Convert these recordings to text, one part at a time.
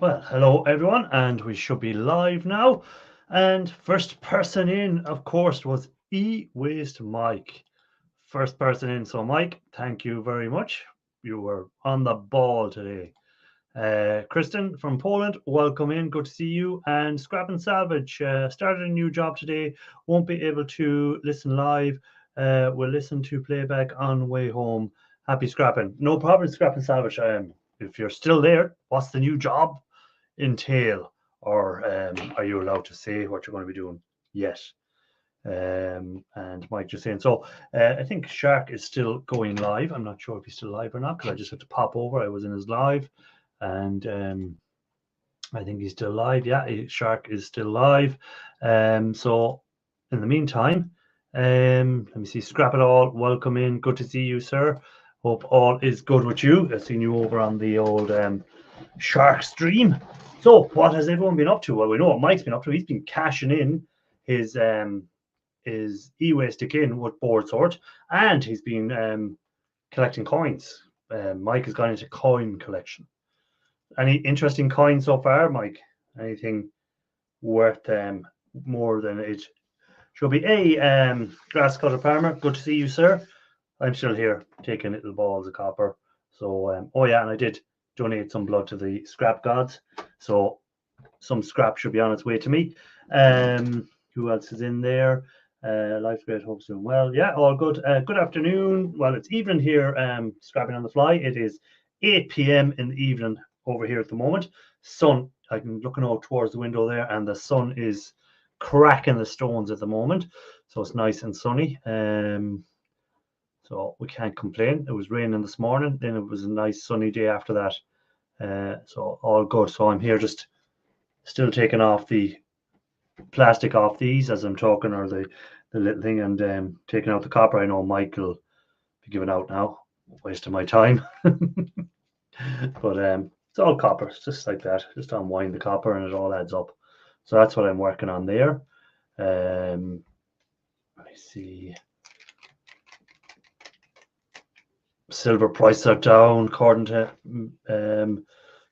Well, hello everyone, and we should be live now. And first person in, of course, was E-Waste Mike. First person in. So, Mike, thank you very much. You were on the ball today. Kristen from Poland, welcome in. Good to see you. And Scrap and Salvage started a new job today. Won't be able to listen live. We'll listen to playback on way home. Happy scrapping. No problem, Scrap and Salvage. If you're still there, what's the new job entail, or are you allowed to say what you're going to be doing yet? And Mike just saying, so I think Shark is still going live. I'm not sure if he's still live or not, because I just had to pop over. I was in his live, and I think he's still live. Yeah, Shark is still live. So in the meantime, let me see. Scrap it all. Welcome in. Good to see you, sir. Hope all is good with you. I've seen you over on the old Shark stream. So what has everyone been up to? Well, we know what Mike's been up to. He's been cashing in his e-waste again with Board Sort, and he's been collecting coins. Mike has gone into coin collection. Any interesting coins so far, Mike? Anything worth more than it should be? Hey, Grass Cutter Farmer, good to see you, sir. I'm still here taking little balls of copper. So, oh yeah, and I did donate some blood to the scrap gods. So some scrap should be on its way to me. Who else is in there? Life's great, hope doing well. Yeah, all good. Good afternoon. Well, it's evening here, scrapping on the fly. It is 8 p.m. in the evening over here at the moment. Sun, I'm looking out towards the window there, and the sun is cracking the stones at the moment. So it's nice and sunny. So we can't complain. It was raining this morning, then it was a nice sunny day after that. So all good. So I'm here just still taking off the plastic off these as I'm talking, or the little thing, and taking out the copper. I know Mike will be giving out now, wasting my time. But it's all copper. It's just like that. Just unwind the copper and it all adds up. So that's what I'm working on there. Let me see. Silver prices are down according to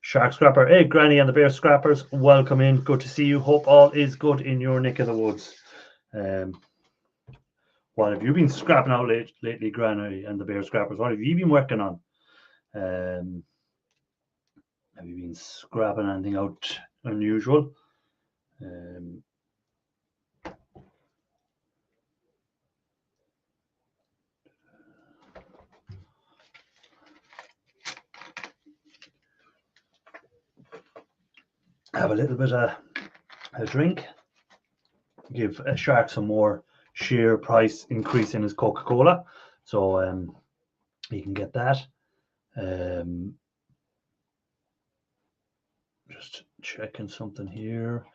Shark Scrapper. Hey, Granny and the Bear Scrappers, welcome in. Good to see you. Hope all is good in your neck of the woods. What have you been scrapping out lately, Granny and the Bear Scrappers? What have you been working on? Have you been scrapping anything out unusual? Have a little bit of a drink. Give Shark some more share price increase in his Coca-Cola, so he can get that. Just checking something here.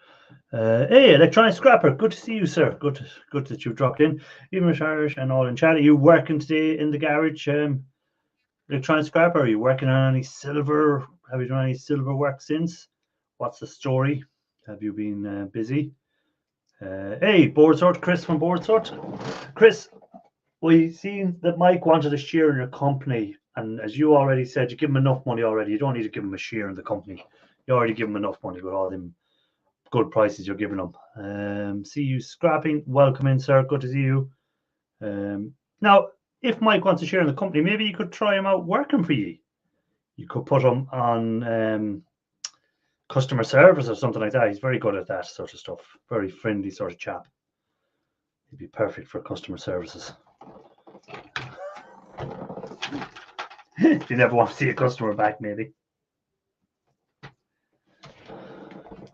Hey, Electronic Scrapper, good to see you, sir. Good that you've dropped in. Even with Irish and all in chat. Are you working today in the garage, Electronic Scrapper? Are you working on any silver? Have you done any silver work since? What's the story? Have you been busy? Hey, Board Sort, Chris from Board Sort. Chris, we seen that Mike wanted a share in your company, and as you already said, you give him enough money already. You don't need to give him a share in the company. You already give him enough money with all them good prices you're giving them. See you scrapping. Welcome in, sir. Good to see you. Now, if Mike wants to share in the company, maybe you could try him out working for you. You could put him on customer service or something like that. He's very good at that sort of stuff. Very friendly sort of chap. He'd be perfect for customer services. You never want to see a customer back, maybe.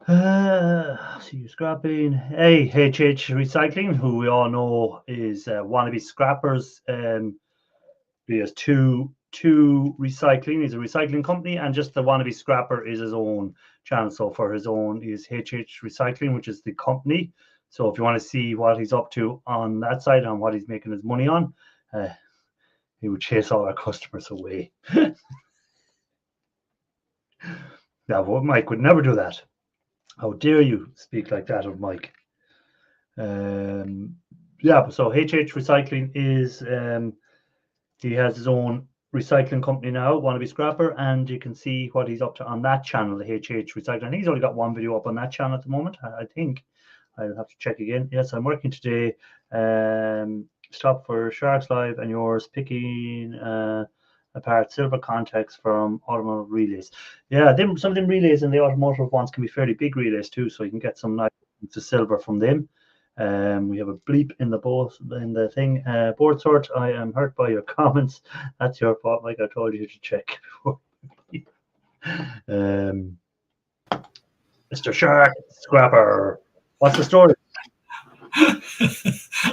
See you scrapping. Hey, HH Recycling, who we all know is Wannabe Scrappers. He has two recycling. He's a recycling company, and just the Wannabe Scrapper is his own channel. So for his own is HH Recycling, which is the company. So if you want to see what he's up to on that side and what he's making his money on, he would chase all our customers away. Now, Mike would never do that. How dare you speak like that of Mike? Yeah, so HH Recycling is he has his own recycling company now, Wannabe Scrapper, and you can see what he's up to on that channel, the HH Recycling. I think he's only got one video up on that channel at the moment. I think I'll have to check again. Yes, I'm working today. Stop for Sharks Live and yours, picking apart silver contacts from automotive relays. Yeah, some of them relays in the automotive ones can be fairly big relays too, so you can get some nice silver from them. We have a bleep in the thing. Board sort, I am hurt by your comments. That's your fault, Mike. I told you to check before. Mr. Shark Scrapper, what's the story?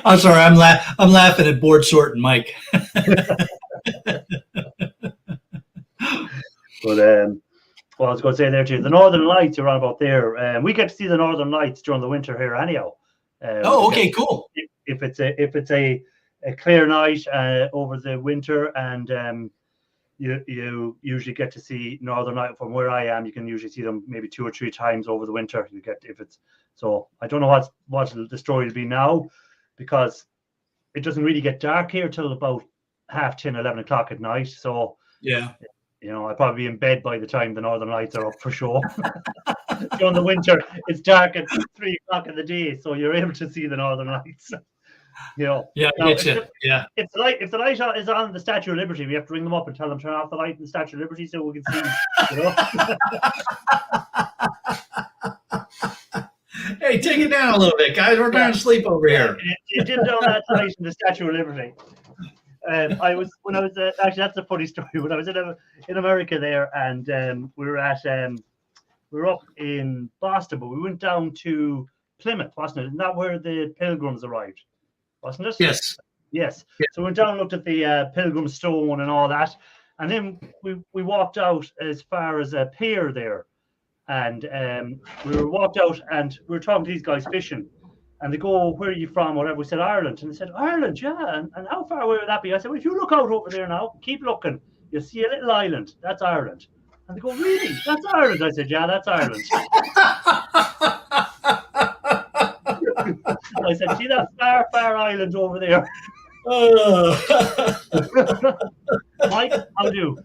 I'm sorry, I'm laughing at board sorting, Mike. But well, I was going to say there too, the Northern Lights you're on about there. We get to see the Northern Lights during the winter here, anyhow. Okay, cool. If it's a clear night over the winter, and you usually get to see Northern Light from where I am. You can usually see them maybe 2 or 3 times over the winter. You get so I don't know what the story will be now, because it doesn't really get dark here till about 10:30, 11 o'clock at night. So yeah, I'll probably be in bed by the time the Northern Lights are up for sure. During the winter, it's dark at 3 o'clock in the day, so you're able to see the Northern Lights. Yeah, now, if the light is on the Statue of Liberty, we have to ring them up and tell them turn off the light in the Statue of Liberty so we can see. Hey, take it down a little bit, guys. We're trying to sleep over here. You dim down that light in the Statue of Liberty. Actually, that's a funny story. When I was in America there, and we were up in Boston, but we went down to Plymouth, wasn't it? Isn't that where the Pilgrims arrived? Wasn't it? Yes. So we went down and looked at the Pilgrim Stone and all that, and then we walked out as far as a pier there, and we walked out and we were talking to these guys fishing, and they go, "Where are you from?" Whatever. We said Ireland, and they said Ireland, yeah. And how far away would that be? I said, well, if you look out over there now, keep looking, you'll see a little island. That's Ireland. And they go, really? That's Ireland? I said, yeah, that's Ireland. I said, see that far island over there? Mike, how do?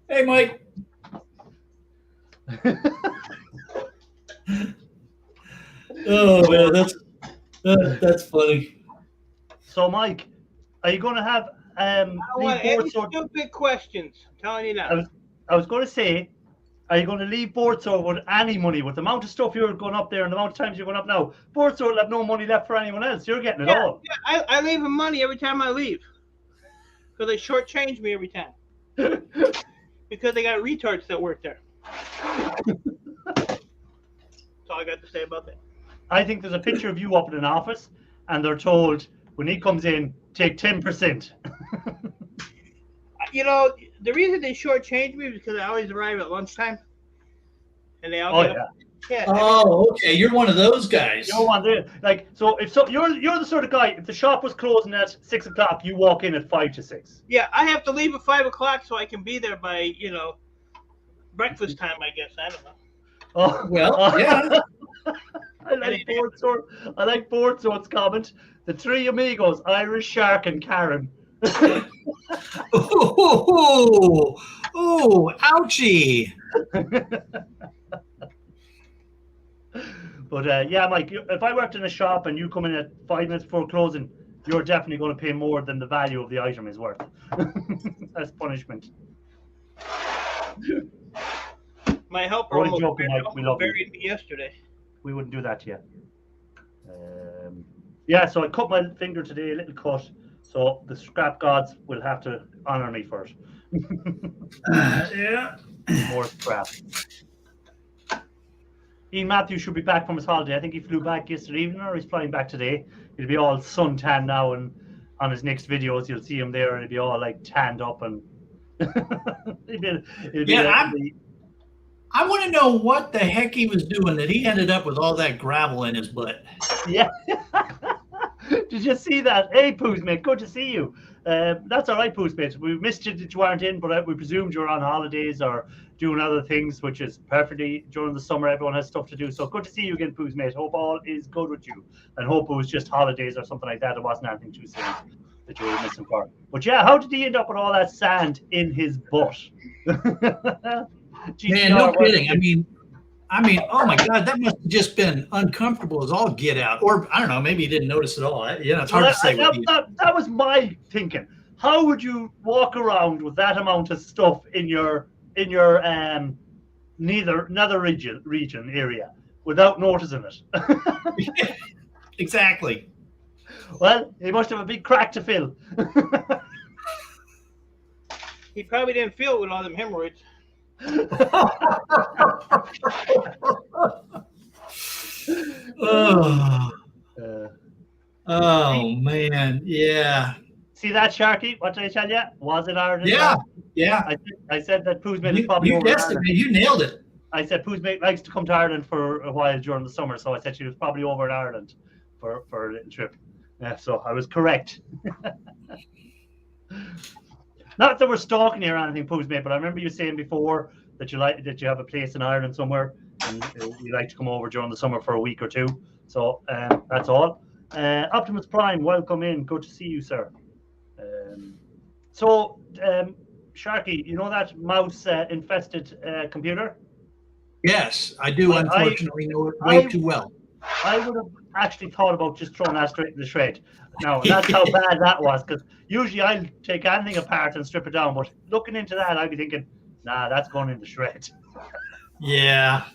Hey, Mike. Oh man, that's funny. So, Mike, are you going to have I want any stupid questions. I'm telling you now. I was going to say, are you going to leave Boardsword with any money? With the amount of stuff you're going up there and the amount of times you're going up now, Boardsword will have no money left for anyone else. You're getting it all. Yeah, I leave them money every time I leave, because they shortchange me every time. Because they got retards that work there. That's all I got to say about that. I think there's a picture of you up in an office, and they're told when he comes in, take 10%. The reason they shortchange me is because I always arrive at lunchtime, and they all okay. You're one of those guys. You're one there. You're the sort of guy. If the shop was closing at 6 o'clock, you walk in at 5 to 6. Yeah, I have to leave at 5 o'clock so I can be there by breakfast time. I guess I don't know. Oh well, yeah. I like Boardsword's comment. The three amigos, Irish Shark and Karen. Oh, ouchie. But yeah, Mike, if I worked in a shop and you come in at 5 minutes before closing, you're definitely going to pay more than the value of the item is worth. That's punishment. My helper almost buried me yesterday. We wouldn't do that yet. Yeah, so I cut my finger today, a little cut. So the scrap gods will have to honor me first. Yeah. More scrap. Ian Matthews should be back from his holiday. I think he flew back yesterday evening, or he's flying back today. He'll be all suntan now, and on his next videos you'll see him there, and he'll be all like tanned up, and I want to know what the heck he was doing that he ended up with all that gravel in his butt. Yeah. Did you see that? Hey, Poos, mate, good to see you. That's all right, Poostmate. We missed you that you weren't in, but we presumed you were on holidays or doing other things, which is perfectly during the summer. Everyone has stuff to do. So good to see you again, Poostmate. Hope all is good with you. And hope it was just holidays or something like that. It wasn't anything too serious that you were missing for. But yeah, how did he end up with all that sand in his butt? Man, no kidding. I mean, oh my God, that must have just been uncomfortable as all get out. Or I don't know, maybe you didn't notice at all. It's hard to say. That was my thinking. How would you walk around with that amount of stuff in your nether region area without noticing it? Exactly. Well, he must have a big crack to fill. He probably didn't feel it with all them hemorrhoids. Oh man, yeah. See that, Sharky? What did I tell you? Was it Ireland? Yeah. I said that Poostmate is probably over guessed Ireland. it, man. You nailed it. I said Poostmate likes to come to Ireland for a while during the summer, so I said she was probably over in Ireland for a little trip. Yeah, so I was correct. Not that we're stalking you or anything, Poostmate, but I remember you saying before that you have a place in Ireland somewhere and you like to come over during the summer for a week or two. So that's all. Optimus Prime, welcome in. Good to see you, sir. Sharky, you know that mouse infested computer? Yes, I do. Unfortunately, know it way too well. I would have actually thought about just throwing that straight in the shred. No, that's how bad that was. Because usually I'll take anything apart and strip it down, but looking into that, I'd be thinking, nah, that's going in the shred. Yeah.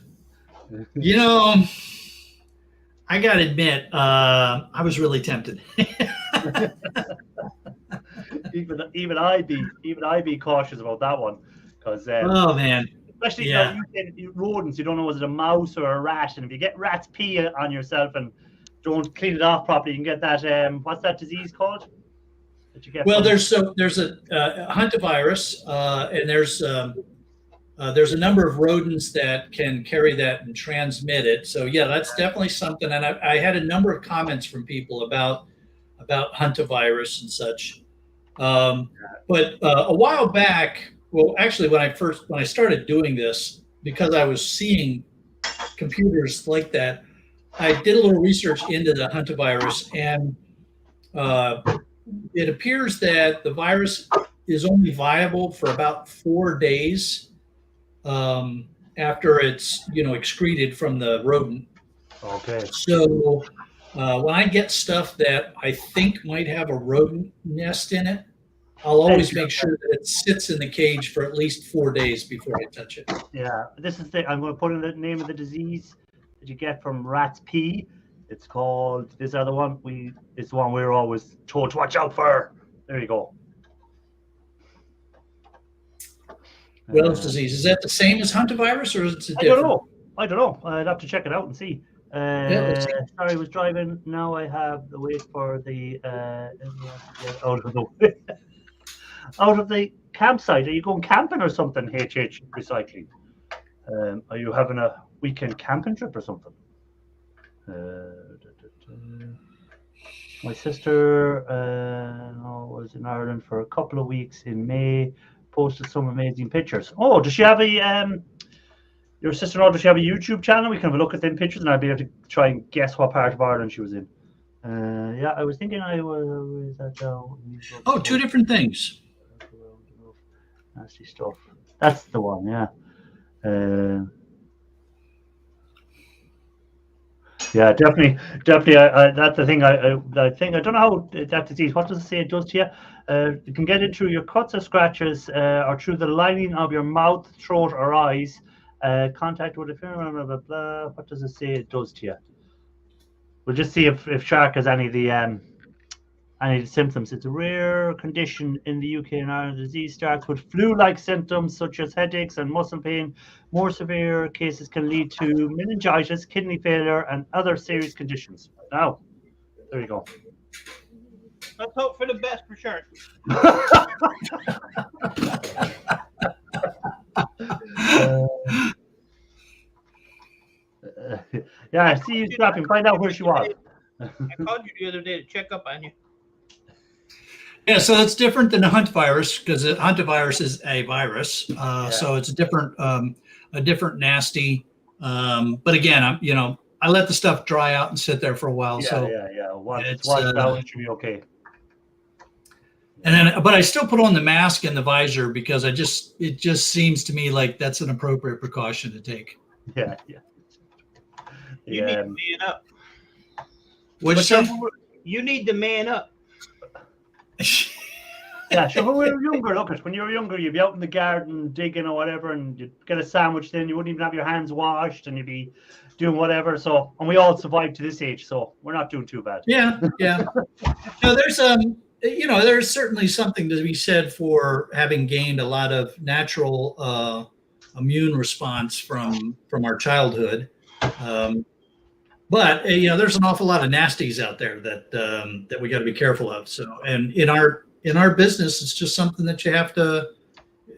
I gotta admit, I was really tempted. even I'd be cautious about that one, because oh man, especially you rodents, you don't know, is it a mouse or a rat, and if you get rat's pee on yourself and don't clean it off properly, you can get that what's that disease called that you get? Well, there's a hantavirus, and there's a number of rodents that can carry that and transmit it. So yeah, that's definitely something. And I had a number of comments from people about hantavirus and such. But a while back, well, actually, when I started doing this, because I was seeing computers like that, I did a little research into the hantavirus, and it appears that the virus is only viable for about 4 days after it's excreted from the rodent. Okay. So when I get stuff that I think might have a rodent nest in it, I'll always make sure that it sits in the cage for at least 4 days before I touch it. Yeah, I'm going to put in the name of the disease that you get from rat's pee. It's called, it's the one we're always told to watch out for. There you go. Wells disease, is that the same as hantavirus, or is it different? I don't know. I'd have to check it out and see. Sorry, I was driving. Now I have the wait for the out of the campsite. Are you going camping or something? HH Recycling. Are you having a weekend camping trip or something? My sister was in Ireland for a couple of weeks in May. Posted some amazing pictures. Oh, does she have your sister-in-law, does she have a YouTube channel? We can have a look at them pictures and I'll be able to try and guess what part of Ireland she was in. Yeah, I was thinking Oh, two different things. Nasty stuff. That's the one, yeah. Yeah, definitely. That's the thing. I don't know how that disease. What does it say it does to you? You can get it through your cuts or scratches, or through the lining of your mouth, throat, or eyes. Contact with a blah, blah, blah, blah. What does it say it does to you? We'll just see if Shark has any of the symptoms. It's a rare condition in the UK and Ireland. The disease starts with flu-like symptoms such as headaches and muscle pain. More severe cases can lead to meningitis, kidney failure, and other serious conditions. Now, there you go. Let's hope for the best for sure. Yeah, I see you dropping. Find out where she was. I called you the other day to check up on you. Yeah, so it's different than a hantavirus because a hantavirus is a virus. So it's a different nasty. But again, I let the stuff dry out and sit there for a while. Yeah. Once it's out, it should be okay. And then, but I still put on the mask and the visor because it just seems to me like that's an appropriate precaution to take. Yeah. You need to man up. You need to man up. Yeah, sure. When we were younger, when you were younger, you'd be out in the garden digging or whatever, and you'd get a sandwich. Then you wouldn't even have your hands washed, and you'd be doing whatever. So, and we all survived to this age, so we're not doing too bad. Yeah. No, there's certainly something to be said for having gained a lot of natural immune response from our childhood. But there's an awful lot of nasties out there that we got to be careful of. So, and in our business, it's just something that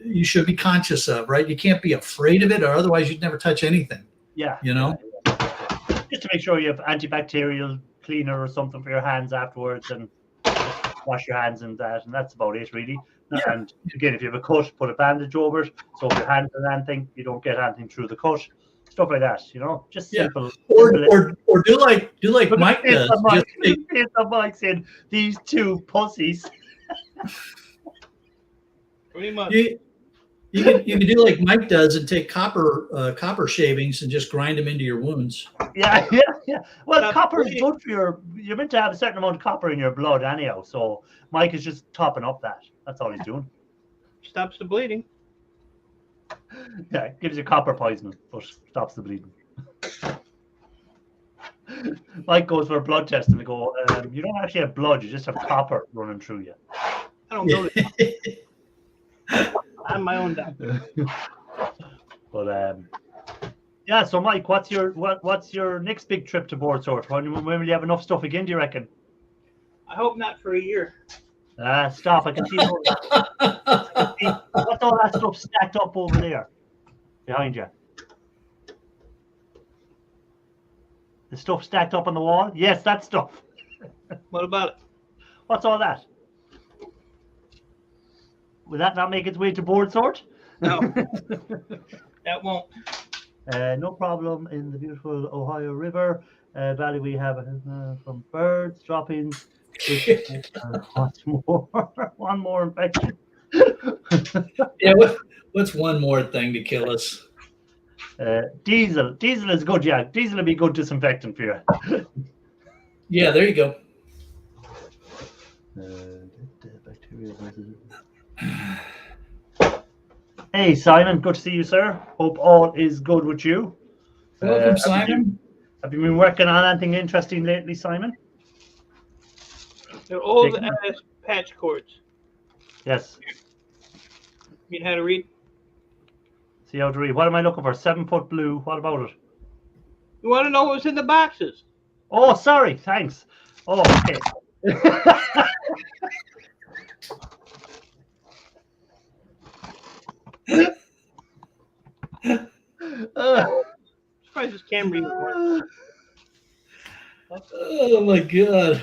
you should be conscious of, right? You can't be afraid of it, or otherwise you'd never touch anything. Yeah. Just to make sure you have antibacterial cleaner or something for your hands afterwards, and just wash your hands in that, and that's about it, really. Yeah. And again, if you have a cut, put a bandage over it, so if your hands are anything, you don't get anything through the cut. Stuff like that, just simple. Or do like Mike does. Mike said, these two pussies. Pretty much. You can do like Mike does and take copper shavings and just grind them into your wounds. Yeah. Well, copper is good for you're meant to have a certain amount of copper in your blood anyhow. So Mike is just topping up that. That's all he's doing. Stops the bleeding. Yeah, it gives you copper poisoning, but stops the bleeding. Mike goes for a blood test and they go, you don't actually have blood, you just have copper running through you. I don't know. I'm my own doctor. But yeah, so Mike, what's your next big trip to Boardsort? When will you have enough stuff again, do you reckon? I hope not for a year. Stop, I can see what's all that stuff stacked up over there behind you? The stuff stacked up on the wall? Yes, that stuff. What about it? What's all that? Will that not make its way to Boardsort? No. That won't. No problem in the beautiful Ohio River Valley. We have from birds, droppings. What's more? One more infection. Yeah, what's one more thing to kill us? Diesel. Diesel is good, yeah. Diesel will be good disinfectant for you. Yeah, there you go. Hey, Simon. Good to see you, sir. Hope all is good with you. Welcome, Simon. Have you been working on anything interesting lately, Simon? They're old ass patch cords. Yes. You know how to read? See how to read. What am I looking for? 7 foot blue. What about it? You want to know what's in the boxes? Oh, sorry. Thanks. Oh, okay. Surprised this camera even works. Oh my god.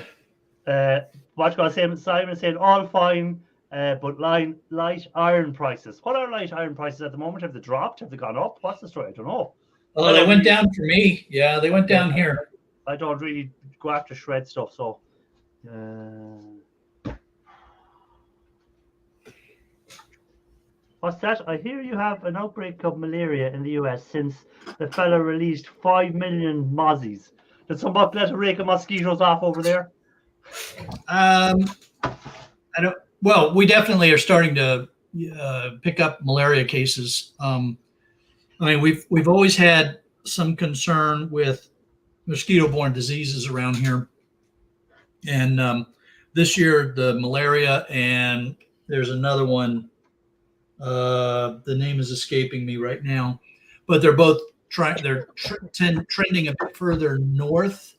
What you gonna say? Simon said all fine, but light iron prices. What are light iron prices at the moment? Have they dropped? Have they gone up? What's the story? I don't know. Oh, they went down for me. Yeah, they went down here. I don't really go after shred stuff, so. What's that? I hear you have an outbreak of malaria in the US since the fella released 5 million mozzies. Did somebody let a rake of mosquitoes off over there? I don't. Well, we definitely are starting to pick up malaria cases. I mean, we've always had some concern with mosquito-borne diseases around here, and this year the malaria and there's another one. The name is escaping me right now, but they're both trending a bit further north.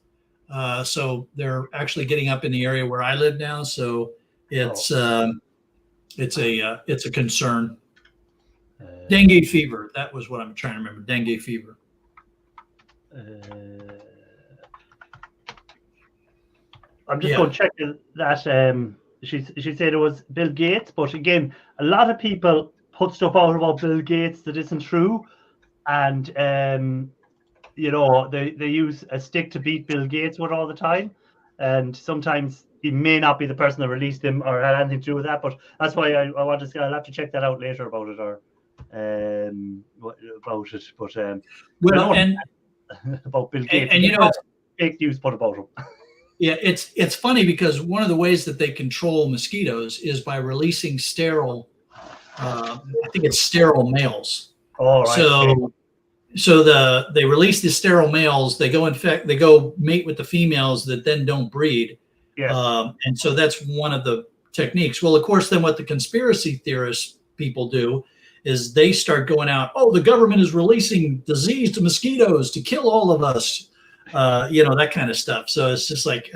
So they're actually getting up in the area where I live now. So it's a concern. Dengue fever. That was what I'm trying to remember. Dengue fever. I'm just going to check that she said it was Bill Gates, but again, a lot of people put stuff out about Bill Gates that isn't true, and you know, they use a stick to beat Bill Gates with all the time, and sometimes he may not be the person that released him or had anything to do with that. But that's why I want to say I'll have to check that out later about it, or about it. But well, and about Bill Gates, and you know, fake news put about him. Yeah, it's funny because one of the ways that they control mosquitoes is by releasing sterile. I think it's sterile males. Oh, right. So they release the sterile males. They go mate with the females that then don't breed. Yeah. And so that's one of the techniques. Well, of course, then what the conspiracy theorists people do is they start going out. Oh, the government is releasing diseased mosquitoes to kill all of us. You know, that kind of stuff. So it's just like,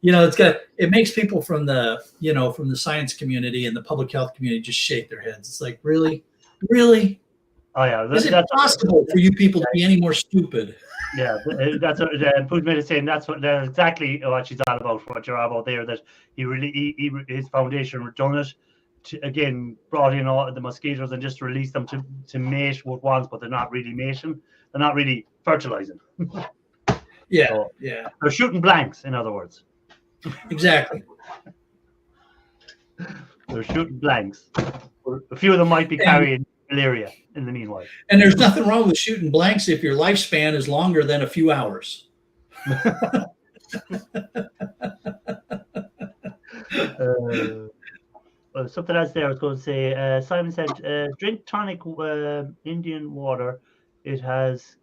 you know, it makes people from the science community and the public health community just shake their heads. It's like, really? Oh yeah, is it possible for you people to be any more stupid? Yeah, that's what Putin is saying. That's exactly what she's all about. What you're all about there. That his foundation done it. Brought in all the mosquitoes and just released them to mate with ones, but they're not really mating. They're not really fertilizing. Yeah, so, yeah. They're shooting blanks, in other words. Exactly. They're shooting blanks. A few of them might be carrying malaria in the meanwhile. And there's nothing wrong with shooting blanks if your lifespan is longer than a few hours. Something else there I was going to say. Simon said, drink tonic Indian water. It has...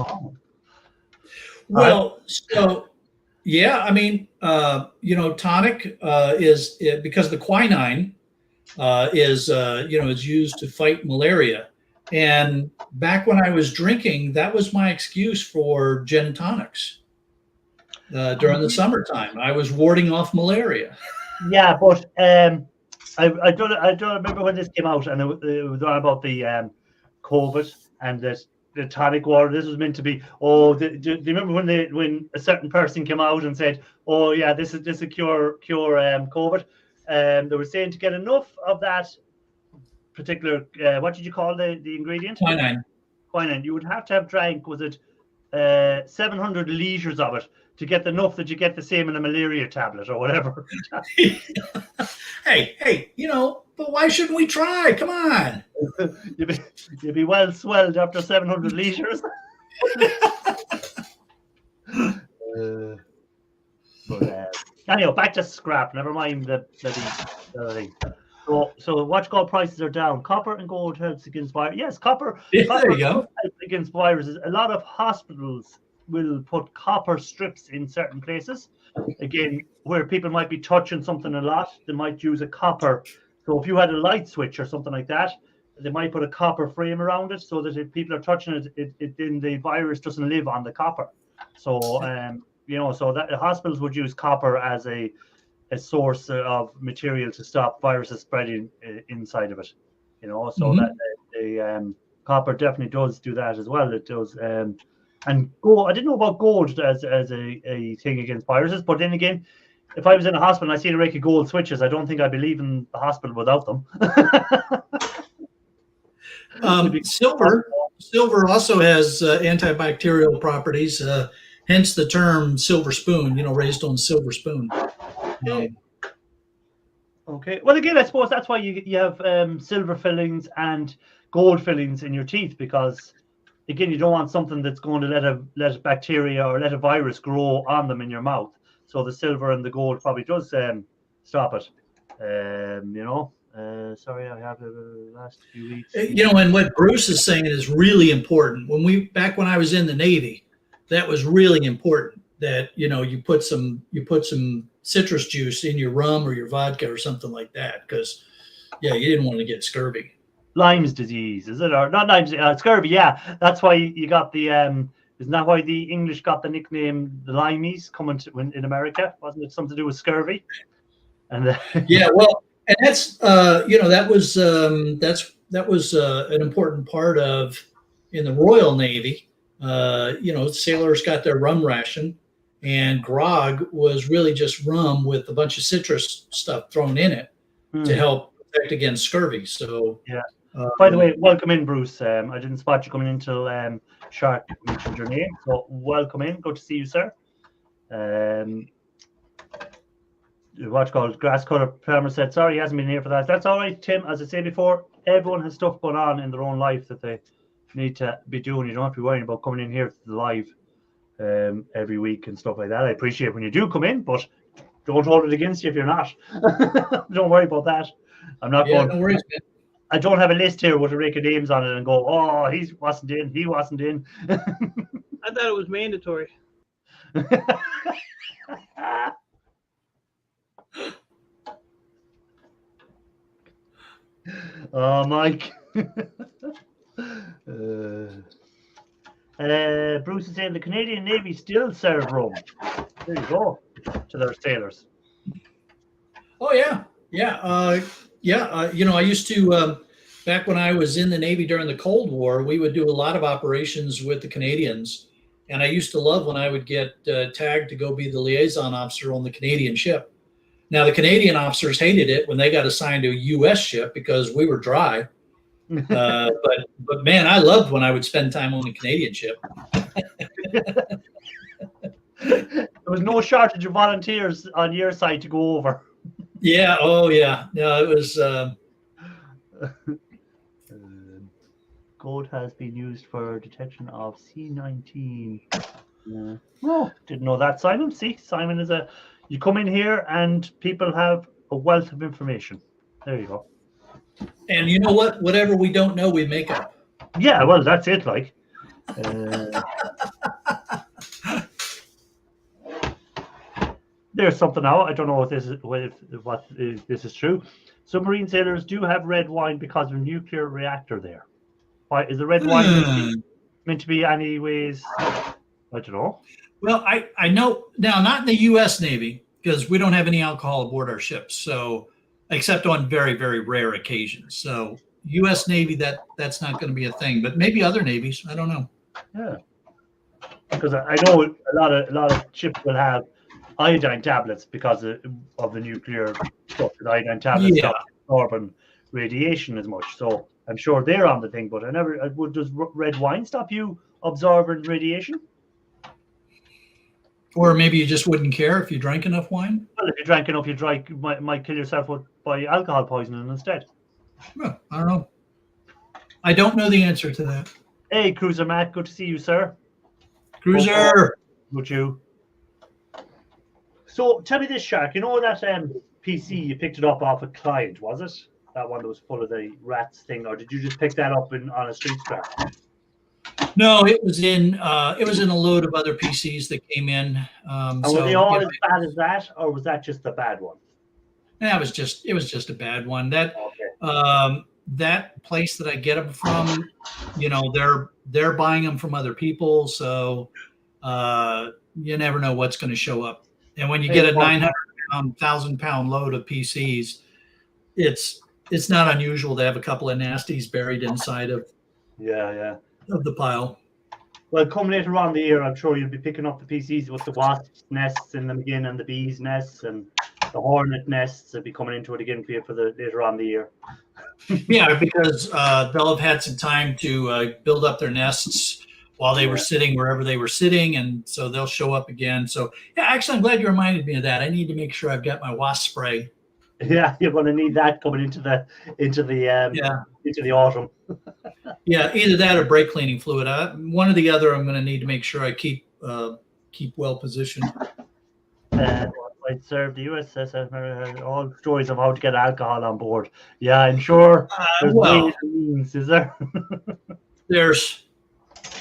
Oh. Well, so yeah, I mean, you know, tonic is because the quinine is used to fight malaria. And back when I was drinking, that was my excuse for gin and tonics during the summertime. I was warding off malaria. Yeah, but I don't remember when this came out, and it was all about the COVID and the tonic water. This was meant to be. Oh, do you remember when a certain person came out and said, "Oh yeah, this is a cure COVID." They were saying to get enough of that particular what did you call the ingredient? Quinine. You would have to have drank, was it 700 liters of it to get enough that you get the same in a malaria tablet or whatever. Hey, you know, but why shouldn't we try? Come on. You'd be well swelled after 700 liters. Anyhow, back to scrap. Never mind the thing. So watch gold prices are down. Copper and gold helps against virus. Yes, copper. Yeah, there you go. Against viruses. A lot of hospitals will put copper strips in certain places. Again, where people might be touching something a lot, they might use a copper. So if you had a light switch or something like that, they might put a copper frame around it so that if people are touching it, then the virus doesn't live on the copper. So so that hospitals would use copper as a source of material to stop viruses spreading inside of it. So that the copper definitely does do that as well. It does. And gold, I didn't know about gold as a thing against viruses, but then again, if I was in a hospital and I see a rake of gold switches, I don't think I'd be leaving the hospital without them. Silver also has antibacterial properties, hence the term silver spoon, raised on silver spoon. Okay. Well, again, I suppose that's why you have silver fillings and gold fillings in your teeth, because again, you don't want something that's going to let a bacteria or let a virus grow on them in your mouth. So the silver and the gold probably does stop it. Sorry, I have the last few weeks. And what Bruce is saying is really important. Back when I was in the Navy, that was really important. That you put some citrus juice in your rum or your vodka or something like that, because you didn't want to get scurvy. Lyme's disease, is it? Or not Lyme's, scurvy, yeah. That's why you got the, isn't that why the English got the nickname the Limeys in America? Wasn't it something to do with scurvy? And yeah, well, and that's, that was an important part of, in the Royal Navy, sailors got their rum ration, and grog was really just rum with a bunch of citrus stuff thrown in it to help protect against scurvy. So yeah. By the way, welcome in, Bruce. I didn't spot you coming until Shark mentioned your name, so welcome in. Good to see you, sir. What's called Grass Cutter Farmer said, sorry, he hasn't been here for that. That's all right, Tim. As I said before, everyone has stuff going on in their own life that they need to be doing. You don't have to be worrying about coming in here live every week and stuff like that. I appreciate when you do come in, but don't hold it against you if you're not. Don't worry about that. I'm not going. No worries, man. I don't have a list here with a rake of names on it and go, oh, he wasn't in. I thought it was mandatory. Oh, Mike. Bruce is saying the Canadian Navy still serve rum. There you go, to their sailors. Oh yeah. I used to back when I was in the Navy during the Cold War, we would do a lot of operations with the Canadians, and I used to love when I would get tagged to go be the liaison officer on the Canadian ship. Now the Canadian officers hated it when they got assigned to a U.S. ship because we were dry. But man, I loved when I would spend time on the Canadian ship. There was no shortage of volunteers on your side to go over. Yeah. Oh yeah. No, it was. Code has been used for detection of C19. Oh, didn't know that, Simon. See, Simon is you come in here and people have a wealth of information. There you go. And you know what? Whatever we don't know, we make up. Yeah, well, that's it. Like, there's something now. I don't know if this is true. Submarine sailors do have red wine because of a nuclear reactor there. Why is the red wine meant to be anyways? I don't know. Well, I know now, not in the U.S. Navy, because we don't have any alcohol aboard our ships. So, except on very, very rare occasions. So, U.S. Navy, that's not going to be a thing. But maybe other navies, I don't know. Yeah, because I know a lot of ships will have iodine tablets because of the nuclear stuff. The iodine tablets stop absorbing radiation as much. So I'm sure they're on the thing. But does red wine stop you absorbing radiation? Or maybe you just wouldn't care if you drank enough wine. Well, if you drank enough, you might kill yourself by alcohol poisoning instead. Well, I don't know. I don't know the answer to that. Hey, Cruiser Matt, good to see you, sir. Cruiser, good you. So tell me this, Shark. You know that PC you picked it up off a client, was it? That one that was full of the rats thing, or did you just pick that up on a street scrap? No, it was in a load of other PCs that came in. And were they all as bad as that, or was that just the bad one? It was just a bad one. That that place that I get them from, they're buying them from other people, so you never know what's going to show up. And when you get a 900,000-pound load of PCs, it's not unusual to have a couple of nasties buried inside of of the pile. Well, come later on the year, I'm sure you'll be picking up the PCs with the wasps' nests in them again, and the bees' nests, and the hornet nests will be coming into it again for you later on the year. Yeah, because they'll have had some time to build up their nests while they were sitting wherever they were sitting, and so they'll show up again. So yeah, actually, I'm glad you reminded me of that. I need to make sure I've got my wasp spray. Yeah, you're going to need that coming into the autumn. Yeah, either that or brake cleaning fluid. One or the other. I'm going to need to make sure I keep well positioned. I'd serve the USS all stories of how to get alcohol on board. Yeah, I'm sure there's ways and means, is there?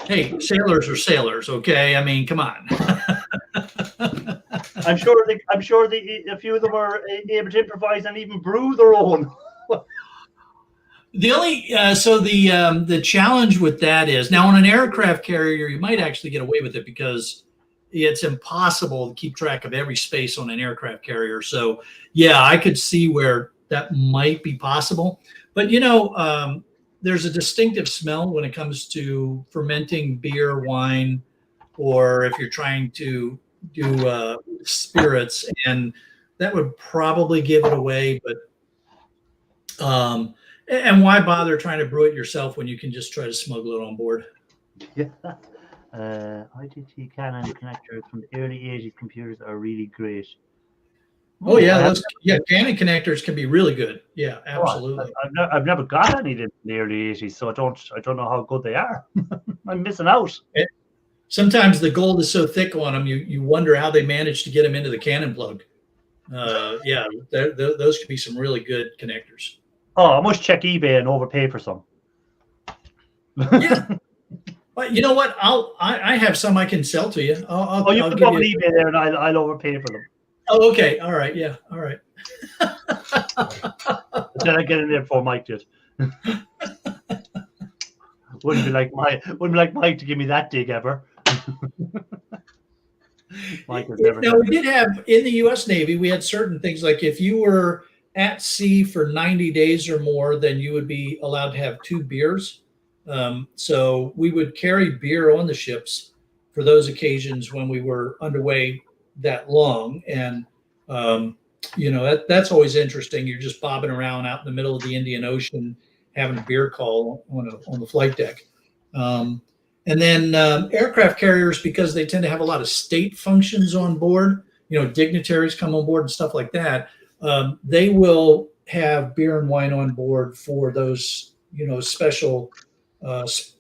Hey, sailors are sailors, okay? I mean, come on. I'm sure a few of them are able to improvise and even brew their own. The only the challenge with that is now on an aircraft carrier, you might actually get away with it because it's impossible to keep track of every space on an aircraft carrier. So yeah, I could see where that might be possible. But there's a distinctive smell when it comes to fermenting beer, wine, or if you're trying to spirits, and that would probably give it away. But and why bother trying to brew it yourself when you can just try to smuggle it on board? Yeah. ITT Canon connectors from the early 80s computers are really great. Oh yeah, Canon connectors can be really good. Yeah, absolutely. I've never got any in the early 80s, so I don't know how good they are. I'm missing out. Sometimes the gold is so thick on them, you wonder how they managed to get them into the Canon plug. Yeah, those could be some really good connectors. Oh, I must check eBay and overpay for some. Yeah. But you know what? I have some I can sell to you. You I'll put give them on you eBay there, and I'll overpay for them. Oh, okay. All right. Yeah. All right. Then I get in there before Mike did. Wouldn't be like Mike to give me that dig ever. Mike has never. We did have in the U.S. Navy. We had certain things like if you were at sea for 90 days or more, then you would be allowed to have 2 beers. So we would carry beer on the ships for those occasions when we were underway that long. And, that's always interesting. You're just bobbing around out in the middle of the Indian Ocean, having a beer call on the flight deck. And then aircraft carriers, because they tend to have a lot of state functions on board, dignitaries come on board and stuff like that. They will have beer and wine on board for those, special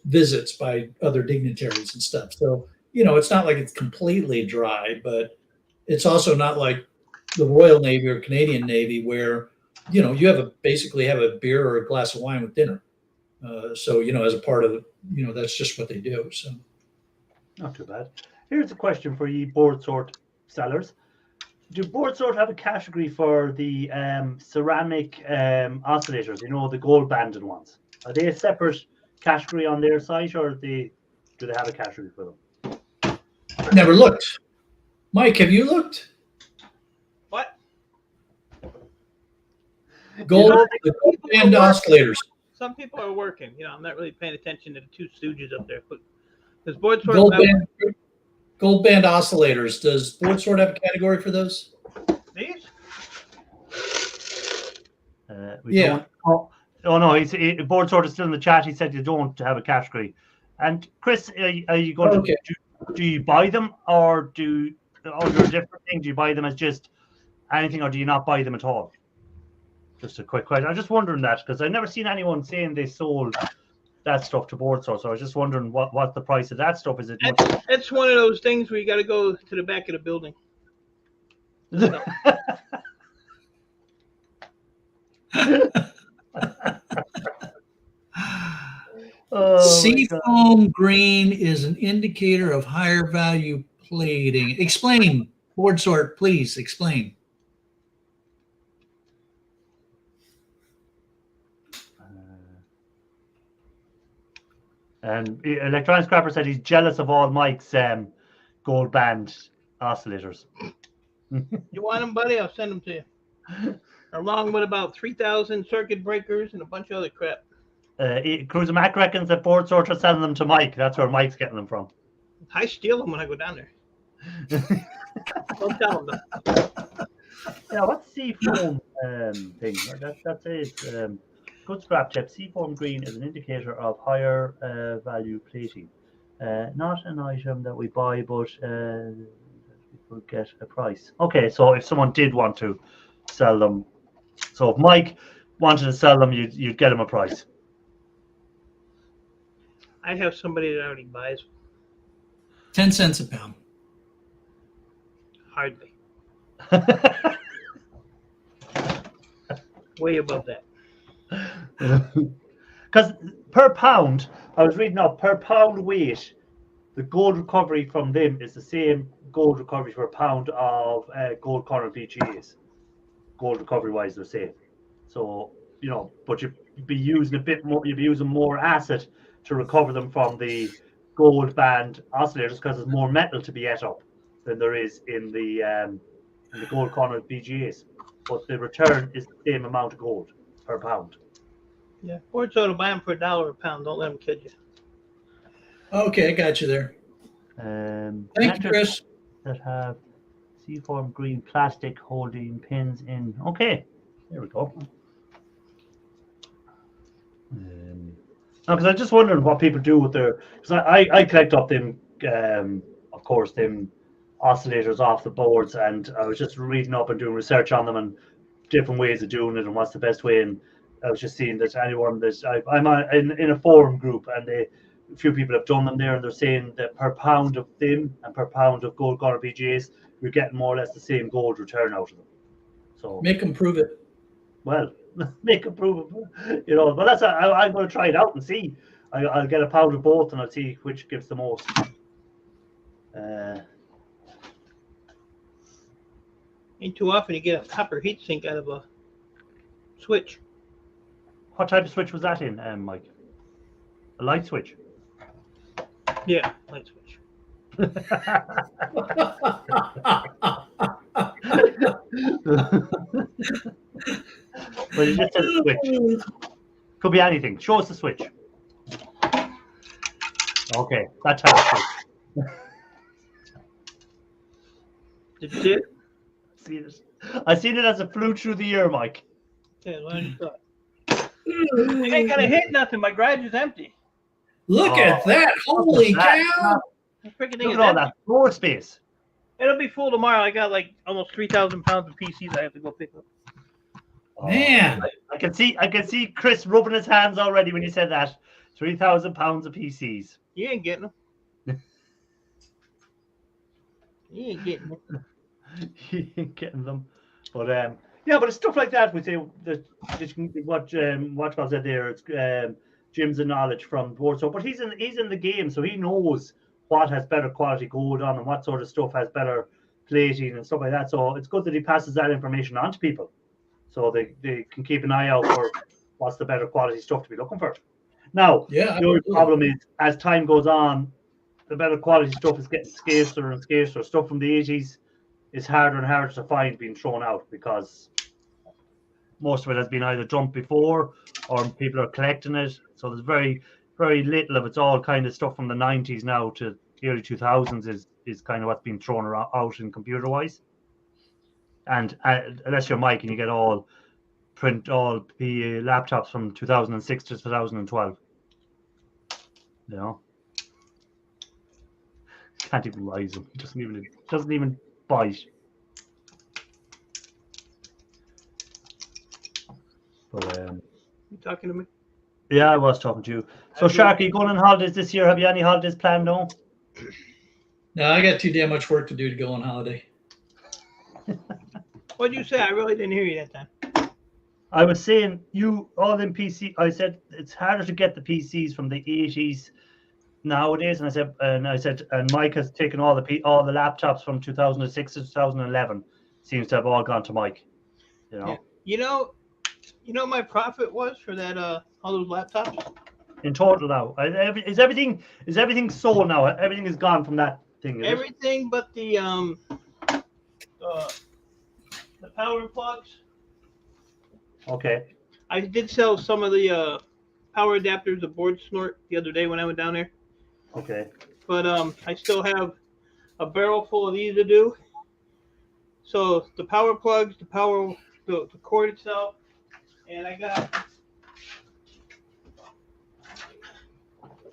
visits by other dignitaries and stuff. So, it's not like it's completely dry, but it's also not like the Royal Navy or Canadian Navy where, you basically have a beer or a glass of wine with dinner. So, as a part of that's just what they do. So, not too bad. Here's a question for you board sort sellers. Do board sort have a category for the ceramic oscillators, the gold banded ones? Are they a separate category on their site, or do they have a category for them? Never looked. Mike, have you looked? What? Gold band oscillators. Some people are working. I'm not really paying attention to the 2 stooges up there. But does board sort gold band oscillators? Does board sort have a category for those? These? Don't. Oh no, board sort is still in the chat. He said you don't have a category. And Chris, are you going to do you buy them, or do a different thing? Do you buy them as just anything, or do you not buy them at all? Just a quick question. I'm just wondering that because I've never seen anyone saying they sold that stuff to board sort. So I was just wondering what the price of that stuff is. It's one of those things where you got to go to the back of the building. Seafoam green is an indicator of higher value plating. Explain, board sort, please explain. And Electronic Scrapper said he's jealous of all Mike's gold band oscillators. You want them, buddy? I'll send them to you. Along with about 3,000 circuit breakers and a bunch of other crap. Cruiser Mac reckons that board sort are selling them to Mike. That's where Mike's getting them from. I steal them when I go down there. Don't tell them though. Yeah, what's seafoam thing? That's it. Good scrap tip. Seafoam green is an indicator of higher value plating. Not an item that we buy, but we could get a price. Okay, so if someone did want to sell them, so if Mike wanted to sell them, you'd get him a price. I have somebody that already buys. 10 cents a pound. Hardly. Way above that. Because per pound, I was reading up, per pound weight, the gold recovery from them is the same gold recovery for a pound of gold corner VGAs. Gold recovery wise, they're same. So, but you'd be using a bit more, you'd be using more acid to recover them from the gold band oscillators because there's more metal to be ate up than there is in the gold corner VGAs. But the return is the same amount of gold per pound. Yeah, board sort will buy them for $1 a pound. Don't let them kid you. Okay, I got you there. Thank you, Chris. That have C-form green plastic holding pins in. Okay, there we go. No, because I just wondering what people do with their. Because I collect up them, of course, them oscillators off the boards, and I was just reading up and doing research on them and different ways of doing it and what's the best way. And I was just seeing that anyone that I'm in a forum group, and a few people have done them there, and they're saying that per pound of them and per pound of gold color PGAs, you're getting more or less the same gold return out of them. So Make them prove it. well, make a proof of it, but that's I'm going to try it out and see. I'll get a pound of both and I'll see which gives the most. Ain't too often you get a copper heatsink out of a switch. What type of switch was that in, Mike? A light switch? Yeah, light switch. Well, you just said a switch. Could be anything. Show us the switch. Okay, that type of switch. Did you see it? See it? I seen it as it flew through the air, Mike. Yeah, well, I thought. I ain't gonna hit nothing. My garage is empty. Look at that. Holy cow. The freaking thing Look is at all empty. that floor space. It'll be full tomorrow. I got like almost 3,000 pounds of PCs I have to go pick up. Man. I can see Chris rubbing his hands already when you said that. 3,000 pounds of PCs. You ain't getting them. You ain't getting them. He ain't getting them. But yeah, but it's stuff like that. We say that what was said there. It's Jim's knowledge from board. So, but he's in the game, so he knows what has better quality gold on and what sort of stuff has better plating and stuff like that. So it's good that he passes that information on to people, so they can keep an eye out for what's the better quality stuff to be looking for. Now, Yeah, the only problem is as time goes on, the better quality stuff is getting scarcer and scarcer. Stuff from the 80s is harder and harder to find being thrown out because most of it has been either dumped before or people are collecting it. So there's very, very little of it's all kind of stuff from the 90s now to the early 2000s is kind of what's been thrown out in computer wise. And unless you're Mike and you get all the laptops from 2006 to 2012. Can't even rise him. He doesn't even bite. But You talking to me? yeah, I was talking to you. So Sharky, you going on holidays this year? Have you any holidays planned now? No, I got too damn much work to do to go on holiday. What'd you say? I really didn't hear you that time. I was saying all them PC. I said it's harder to get the PCs from the 80s nowadays, and I said, and Mike has taken all the laptops from 2006 to 2011. Seems to have all gone to Mike. Yeah. You know what my profit was for that all those laptops? In total now, is everything sold now? Everything is gone from that thing. Everything but the power plugs. Okay. I did sell some of the power adapters, the board snort, the other day when I went down there. Okay. But I still have a barrel full of these to do. So the power plugs, the cord itself, and I got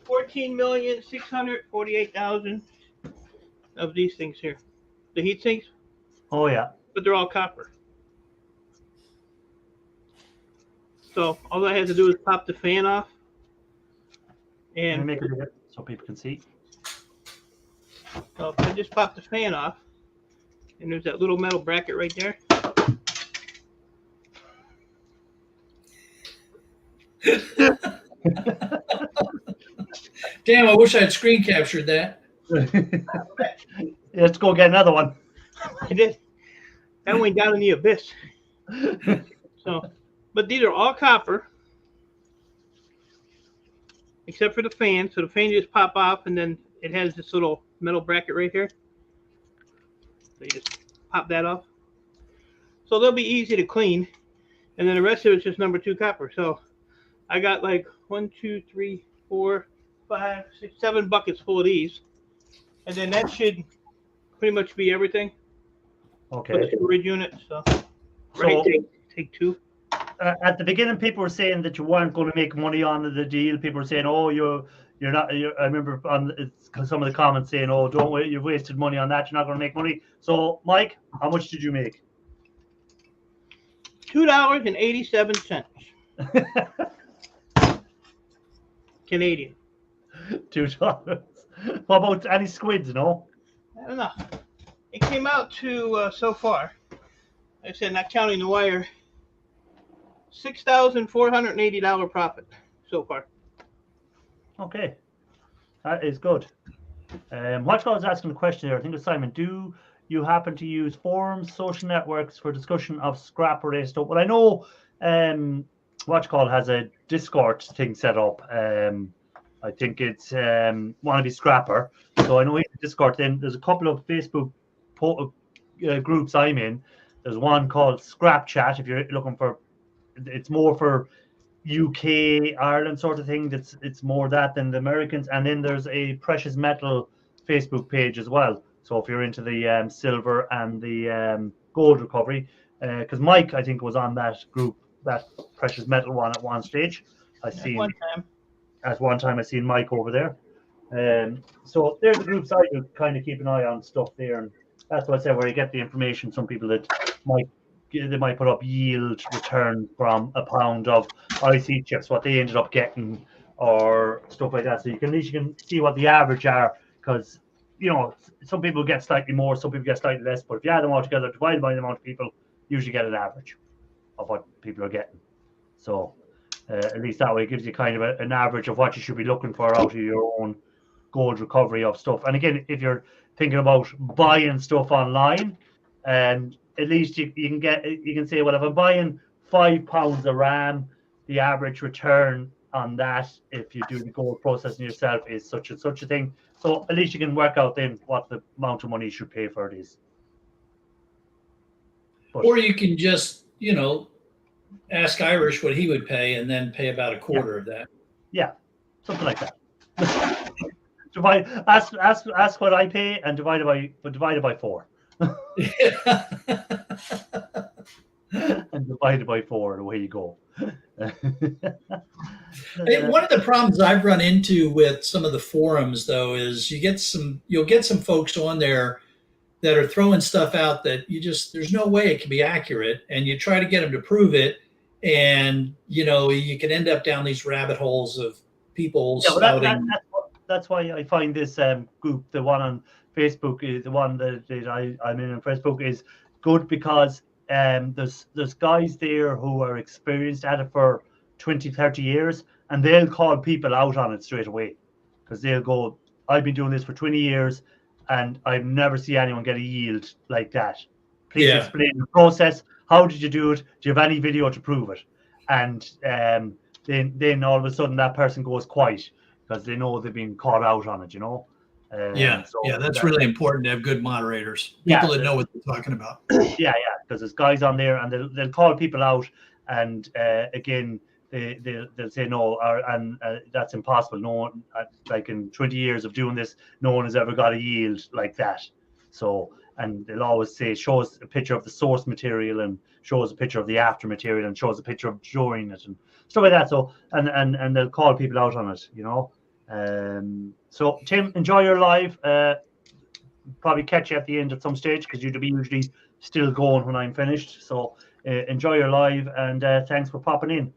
14,648,000 of these things here. The heat sinks. Oh yeah. But they're all copper. So all I had to do is pop the fan off. And make it bigger so people can see. So I just popped the fan off. And there's that little metal bracket right there. Damn, I wish I had screen captured that. Let's go get another one. I did. That went down in the abyss. So, but these are all copper, except for the fan. So the fan just pop off, and then it has this little metal bracket right here. So you just pop that off. So they'll be easy to clean, and then the rest of it's just number 2 copper. So I got like 1, 2, 3, 4, 5, 6, 7 buckets full of these, and then that should pretty much be everything. for Okay. the storage unit. So, So right, take two. at the beginning, people were saying that you weren't going to make money on the deal. People were saying, "Oh, you're not." I remember on some of the comments saying, "Oh, don't wait, you've wasted money on that. You're not going to make money." So, Mike, how much did you make? $2.87 Canadian. $2. What about any squids? No. I don't know. It came out to so far. Like I said, not counting the wire, $6,480 profit so far. Okay, that is good. Watch was asking a question here. I think it was Simon. Do you happen to use forums, social networks for discussion of scrap related stuff? Well, I know Watchcall has a Discord thing set up. I think it's Wannabe Scrapper. So I know he's a Discord. Then there's a couple of Facebook groups I'm in. There's one called Scrap Chat. If you're looking for, it's more for UK, Ireland sort of thing. It's more that than the Americans. And then there's a precious metal Facebook page as well. So if you're into the silver and the gold recovery, because Mike I think was on that group, that precious metal one at one stage. At one time I seen Mike over there. So there's the groups I do kind of keep an eye on stuff there, and that's what I said where you get the information. Some people that might put up yield return from a pound of IC chips, what they ended up getting, or stuff like that. So at least you can see what the average are, because some people get slightly more, some people get slightly less. But if you add them all together, divided by the amount of people, you usually get an average of what people are getting. So at least that way it gives you kind of an average of what you should be looking for out of your own gold recovery of stuff. And again, if you're thinking about buying stuff online, and at least you can say, well, if I'm buying £5 of RAM, the average return on that, if you do the gold processing yourself, is such and such a thing. So at least you can work out then what the amount of money you should pay for it is. Or you can just, ask Irish what he would pay and then pay about a quarter of that. Yeah, something like that. Ask what I pay and divide it by 4. And divide it by 4, and away you go. Hey, one of the problems I've run into with some of the forums, though, is you'll get some folks on there that are throwing stuff out that there's no way it can be accurate, and you try to get them to prove it, and you can end up down these rabbit holes of people spouting. That's why I find this group, the one on Facebook, is the one that I'm in on Facebook, is good, because there's guys there who are experienced at it for 20, 30 years, and they'll call people out on it straight away, because they'll go, I've been doing this for 20 years and I've never seen anyone get a yield like that. Please explain the process. How did you do it? Do you have any video to prove it? And then all of a sudden that person goes quiet, because they know they've been caught out on it, That's really important to have good moderators, people that know what they're talking about. Yeah, because there's guys on there and they'll call people out, and again, they'll say no, and that's impossible. No one, like in 20 years of doing this, no one has ever got a yield like that. So, and they'll always say, shows a picture of the source material and shows a picture of the after material and shows a picture of during it and stuff like that. So, and they'll call people out on it, So, Tim, enjoy your live. Probably catch you at the end at some stage, because you'd be usually still going when I'm finished. So, enjoy your live, and thanks for popping in.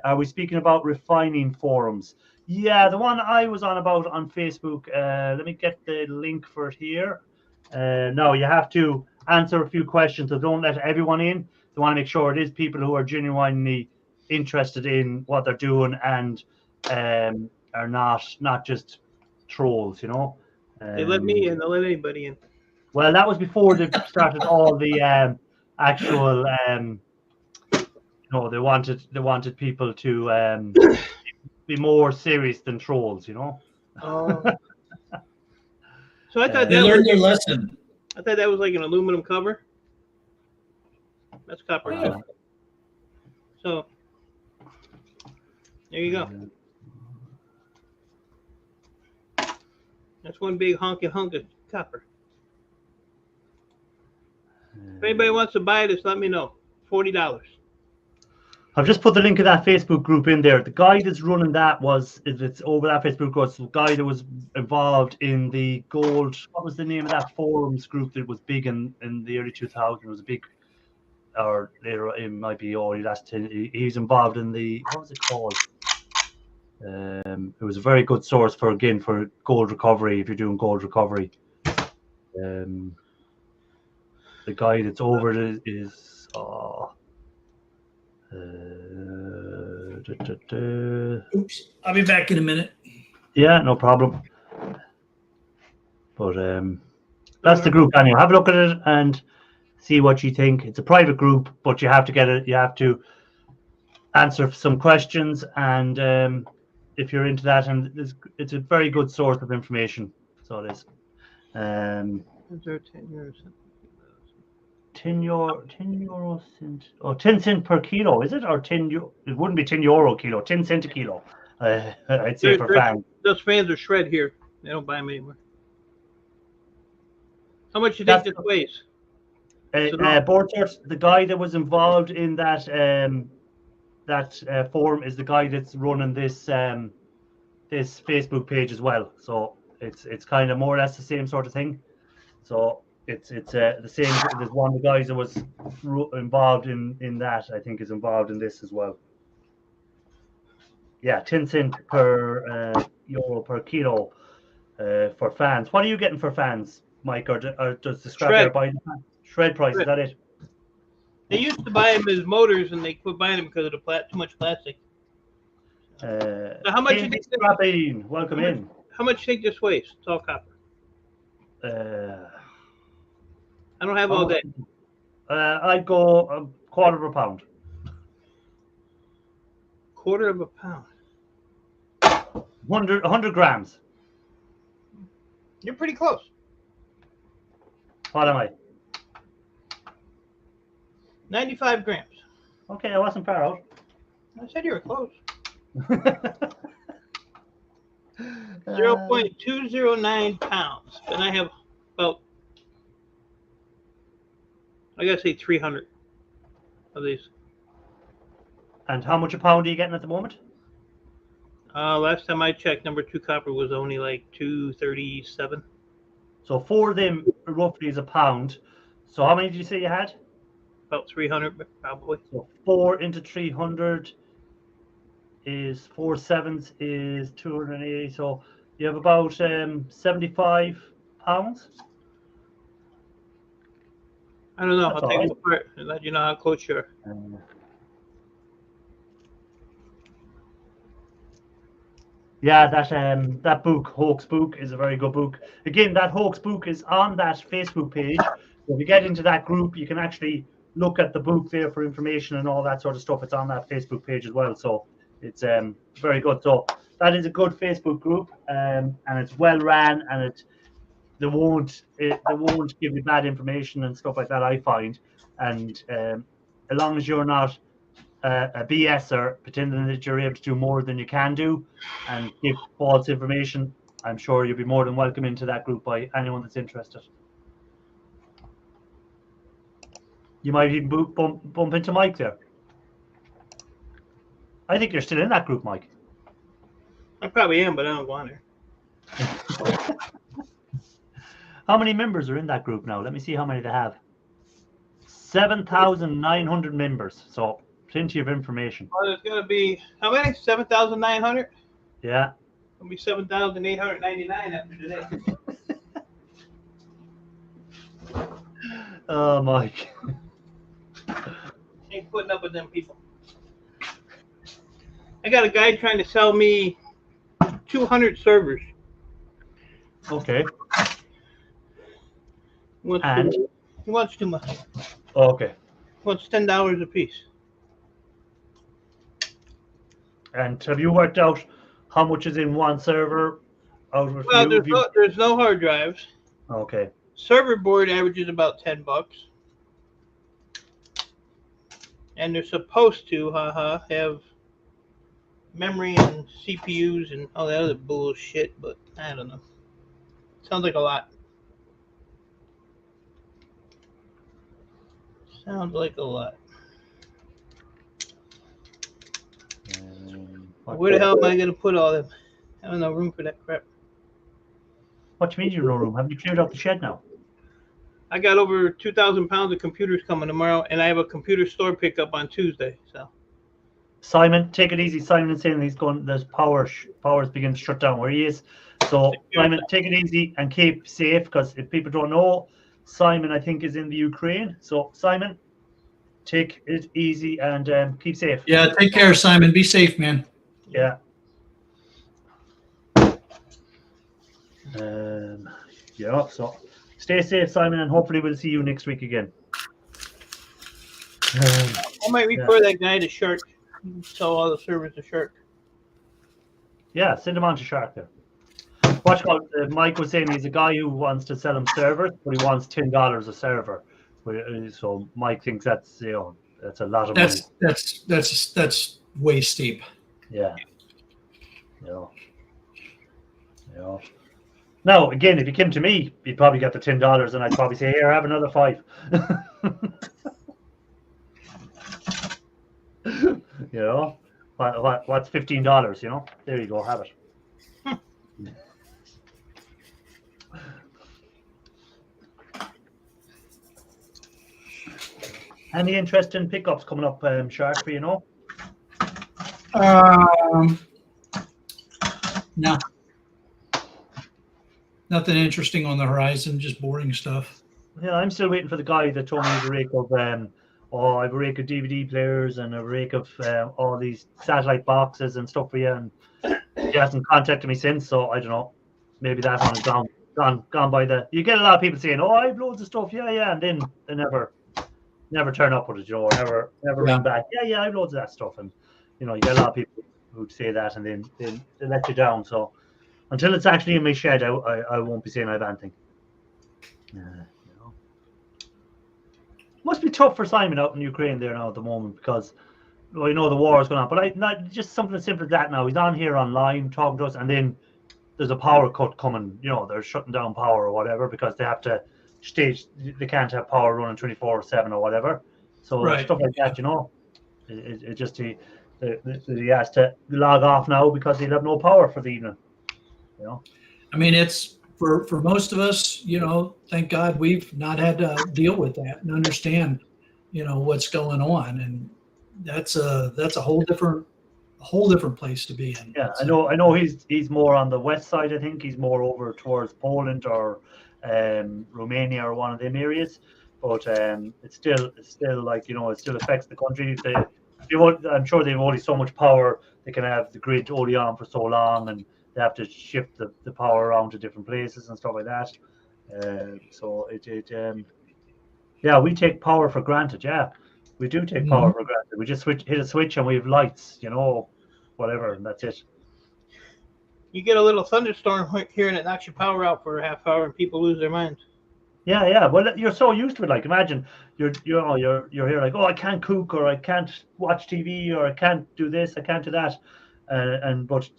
Are we speaking about refining forums? Yeah, the one I was on about on Facebook. Let me get the link for it here. No, you have to answer a few questions, so don't let everyone in. You want to make sure it is people who are genuinely interested in what they're doing and are not just trolls, They let me in. They'll let anybody in. Well, that was before they started all the actual. They wanted people to be more serious than trolls, Oh. So I thought they learned their lesson. I thought that was like an aluminum cover. That's copper. Yeah. So there you go. That's one big honking hunk of copper. If anybody wants to buy this, let me know. $40. I've just put the link of that Facebook group in there. The guy that's running that it's over that Facebook group. It's the guy that was involved in the gold. What was the name of that forums group that was big in the early 2000s? It was a big, or later it might be already last 10. He's involved in the, what was it called? It was a very good source for gold recovery if you're doing gold recovery. The guy that's over it is Oops, I'll be back in a minute. yeah, no problem. But that's the group anyway. Have a look at it and see what you think. It's a private group, but you have to get it. You have to answer some questions, and if you're into that, and it's a very good source of information. So it is. Is there 10 euros? 10 cent per kilo, is it? Or 10 euro? It wouldn't be 10 euro kilo, 10 cent a kilo. I'd say for fans. Those fans are shred here. They don't buy them anymore. How much do you think this weighs? Borchert, the guy that was involved in that forum is the guy that's running this this Facebook page as well. So it's kind of more or less the same sort of thing. So it's the same. There's one of the guys that was involved in that, I think, is involved in this as well. Yeah, 10 cent per euro per kilo for fans. What are you getting for fans, Mike? Or does the scrapyard buy the shred price? Is that it? They used to buy them as motors, and they quit buying them because of the too much plastic. So how much? Welcome in. How much do you think this weighs? It's all copper. I don't have all day. I'd go a quarter of a pound. Quarter of a pound. 100 grams. You're pretty close. What am I? 95 grams. Okay, I wasn't far out. I said you were close. 0.209 pounds. And I have about, I gotta say 300 of these. And how much a pound are you getting at the moment? Last time I checked, number 2 copper was only like 237. So 4 of them roughly is a pound. So how many did you say you had? About 300 probably. So 4 into 300 is 4 sevens is 280. So you have about 75 pounds. I don't know. That's I'll take all it apart and let you know how close you are. Yeah, that book, Hoax Book, is a very good book. Again, that Hoax Book is on that Facebook page. So if you get into that group, you can actually look at the book there for information and all that sort of stuff. It's on that Facebook page as well. So it's very good. So that is a good Facebook group, and it's well ran, and they won't give you bad information and stuff like that, I find. And as long as you're not a BSer pretending that you're able to do more than you can do and give false information, I'm sure you'll be more than welcome into that group by anyone that's interested. You might even bump into Mike there. I think you're still in that group, Mike. I probably am, but I don't go on there. How many members are in that group now? Let me see how many they have. 7,900 members. So plenty of information. Well, there's going to be, how many? 7,900? Yeah. It'll be 7,899 after today. Oh, Mike. Ain't putting up with them people. I got a guy trying to sell me 200 servers. Okay. He wants too much. Okay. He wants $10 a piece. And have you worked out how much is in one server out of a Well, few? there's no hard drives. Okay. Server board averages about $10. And they're supposed to, have memory and CPUs and all that other bullshit, but I don't know. Sounds like a lot. Sounds like a lot. Where the hell am I going to put all them? I have no room for that crap. What do you mean you have no room? Have you cleared out the shed now? I got over 2,000 pounds of computers coming tomorrow, and I have a computer store pickup on Tuesday. So Simon, take it easy. Simon is saying he's going. There's power's beginning to shut down where he is. So Simon, take it easy and keep safe, because if people don't know, Simon I think is in the Ukraine. So Simon, take it easy and keep safe. Yeah, take care, Simon. Be safe, man. Yeah. Yeah. So stay safe, Simon, and hopefully we'll see you next week again. I might refer that guy to Shark. Sell all the servers to Shark. Yeah, send him on to Shark there. Watch out, Mike was saying he's a guy who wants to sell him servers, but he wants $10 a server. So Mike thinks that's that's a lot of money. That's way steep. Yeah. Now again, if he came to me, he'd probably get the $10, and I'd probably say, "Here, have another 5." What's $15? There you go, have it. Any interesting pickups coming up, Shark, for No. Nothing interesting on the horizon, just boring stuff. Yeah, I'm still waiting for the guy that told me the rake of I have a rake of DVD players and a rake of all these satellite boxes and stuff for you, and he hasn't contacted me since, so I don't know. Maybe that one is gone by the. You get a lot of people saying, "Oh, I have loads of stuff, yeah," and then they never turn up with it, or never ring back. Yeah, I have loads of that stuff, and you get a lot of people who say that, and then they let you down. So until it's actually in my shed, I won't be saying I have anything. Must be tough for Simon out in Ukraine there now at the moment, because the war is going on. But not just something as simple as that now. He's on here online talking to us, and then there's a power cut coming. They're shutting down power or whatever, because they have to they can't have power running 24/7 or whatever. So stuff like that, it just he has to log off now because he'll have no power for the evening. I mean, it's for most of us, thank God we've not had to deal with that and understand, what's going on, and that's a whole different place to be in. Yeah, so, I know he's more on the west side. I think he's more over towards Poland or Romania or one of them areas, but it's still like it still affects the country. I'm sure they've only so much power. They can have the grid only on for so long, and they have to shift the power around to different places and stuff like that. So we take power for granted. Yeah, we do take power for granted. We just hit a switch and we have lights, whatever, and that's it. You get a little thunderstorm here and it knocks your power out for a half hour and people lose their minds. Yeah. Well, you're so used to it. Like, imagine you're here like, oh, I can't cook, or I can't watch TV, or I can't do this, I can't do that, but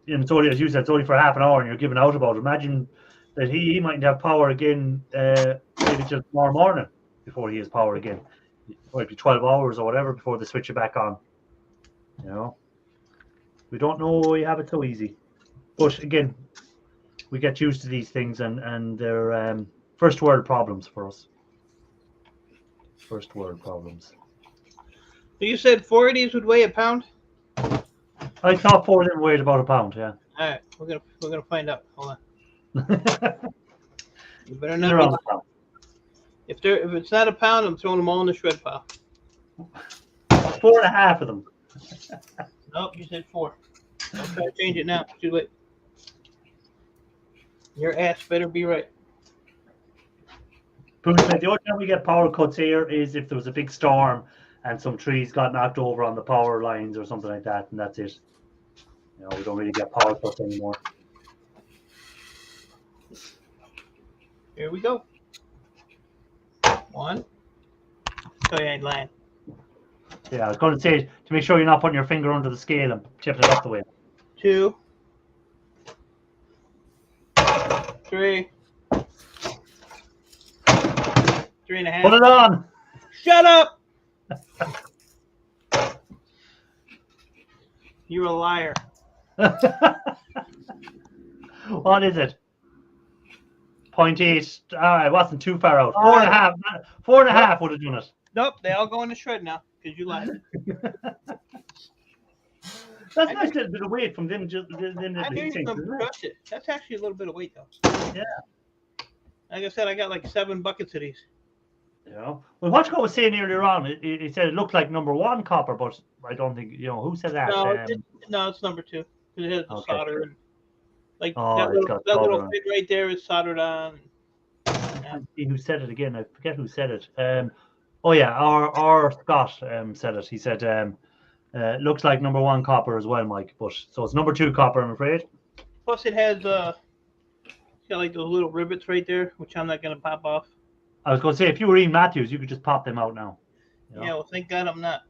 it's only, as you said, it's only for half an hour, and you're giving out about it. Imagine that he mightn't have power again maybe till tomorrow morning before he has power again. It might be 12 hours or whatever before they switch it back on. We don't know you have it so easy, but again, we get used to these things, and they're first world problems for us. First world problems. You said 4 of these would weigh a pound? I thought 4 of them weighed about a pound. Yeah. All right, we're gonna find out. Hold on. You better not. If it's not a pound, I'm throwing them all in the shred pile. 4.5 of them. Nope, you said 4. Don't try to change it now. It's too late. Your ass better be right. The only time we get power cuts here is if there was a big storm and some trees got knocked over on the power lines or something like that, and that's it. We don't really get power cuts anymore. Here we go. 1. Oh, you ain't lying. Yeah, I was going to say, to make sure you're not putting your finger under the scale and tipping it up the way. 2. 3. 3.5. Put it on. Shut up! You're a liar. What is it? 0.8. It wasn't too far out. 4.5. 4.5 would have done it. Nope, they all go in the shred now because you lied. That's a nice little bit of weight from them. Just them I little knew you things, could isn't it? crush it. That's actually a little bit of weight, though. Yeah. Like I said, I got like 7 buckets of these. You know. Well, what Scott was saying earlier on, he said it looked like number 1 copper, but I don't think who said that. No, it's number 2 because it has the Okay. solder and like Oh, that it's got little solder on. thing right there is soldered on. I see who said it again. I forget who said it. Oh yeah, our Scott said it. He said looks like number 1 copper as well, Mike. But so it's number 2 copper, I'm afraid. Plus, it has it's got like those little rivets right there, which I'm not gonna pop off. I was going to say, if you were Ian Matthews, you could just pop them out now. You know? Yeah, well, thank God I'm not.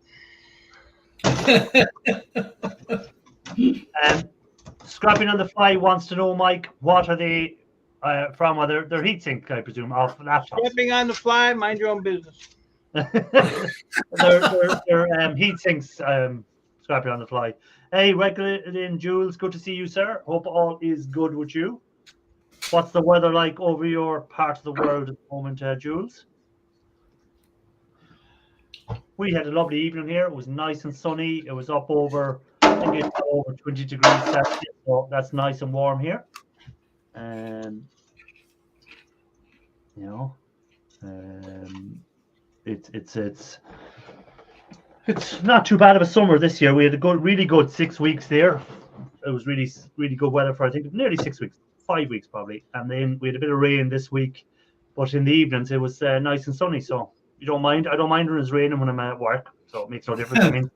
Scrapping on the Fly wants to know, Mike, what are they from? Their heatsink, I presume, off laptops. Stepping on the fly, mind your own business. They're heat sinks, Scrapping on the Fly. Hey, Regulin Jules, good to see you, sir. Hope all is good with you. What's the weather like over your part of the world at the moment, Jules? We had a lovely evening here. It was nice and sunny. It was up over, I think it's over 20 degrees Celsius, so that's nice and warm here. It's not too bad of a summer this year. We had a really good 6 weeks there. It was really good weather for, I think, nearly 6 weeks, 5 weeks probably. And then we had a bit of rain this week, but in the evenings it was nice and sunny. So you don't mind? I don't mind when it's raining when I'm at work, so it makes no difference. I mean, it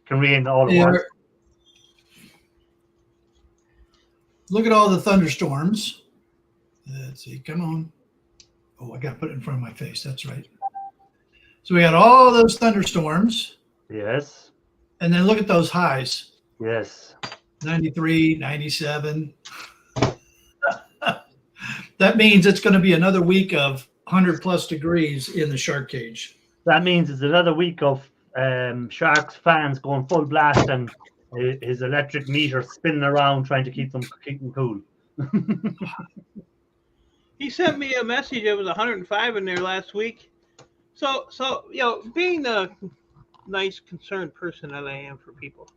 can rain all at once. Look at all the thunderstorms. Let's see, come on. Oh, I got to put it in front of my face. That's right. So we got all those thunderstorms. Yes. And then look at those highs. Yes. 93, 97. That means it's going to be another week of 100 plus degrees in the shark cage. That means it's another week of Sharks fans going full blast and his electric meter spinning around trying to keep them cool. He sent me a message. It was 105 in there last week. So being the nice, concerned person that I am for people,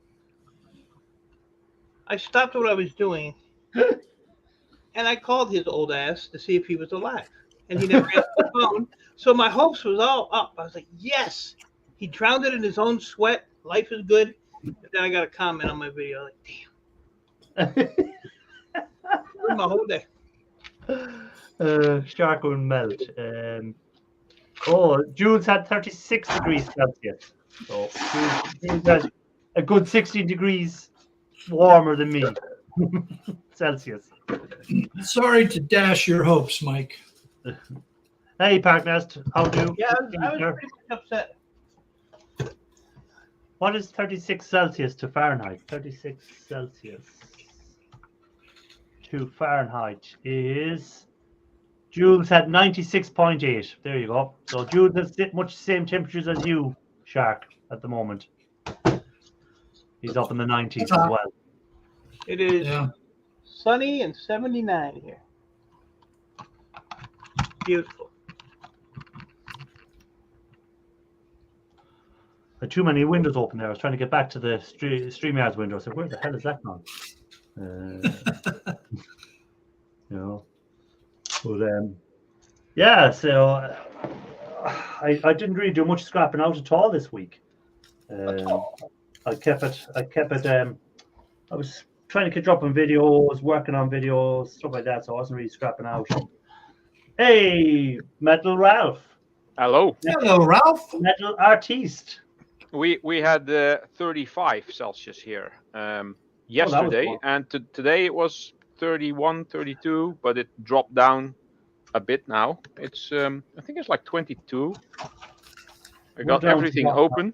I stopped what I was doing, and I called his old ass to see if he was alive, and he never answered the phone. So my hopes was all up. I was like, yes, he drowned it in his own sweat. Life is good. And then I got a comment on my video, like, damn, ruined my whole day. Shark will melt. Jules had 36 degrees Celsius. So Jules had a good 16 degrees warmer than me. Celsius. Sorry to dash your hopes, Mike. Hey, Parknest, how do you? Yeah, I was pretty much upset. What is 36 Celsius to Fahrenheit? 36 Celsius to Fahrenheit is... Jules had 96.8. There you go. So Jules has much the same temperatures as you, Shark, at the moment. He's up in the 90s as well. It is sunny and 79 here. Beautiful. I had too many windows open there. I was trying to get back to the StreamYard's window. I said, where the hell is that gone? But so I didn't really do much scrapping out at all this week. I kept it. I was trying to catch up on videos, working on videos, stuff like that. So I wasn't really scrapping out. Hey, Metal Ralph. Hello. Hello, Ralph. Metal Artiste. We had 35 Celsius here yesterday, and today it was 31, 32, but it dropped down a bit now. It's I think it's like 22. I got everything open.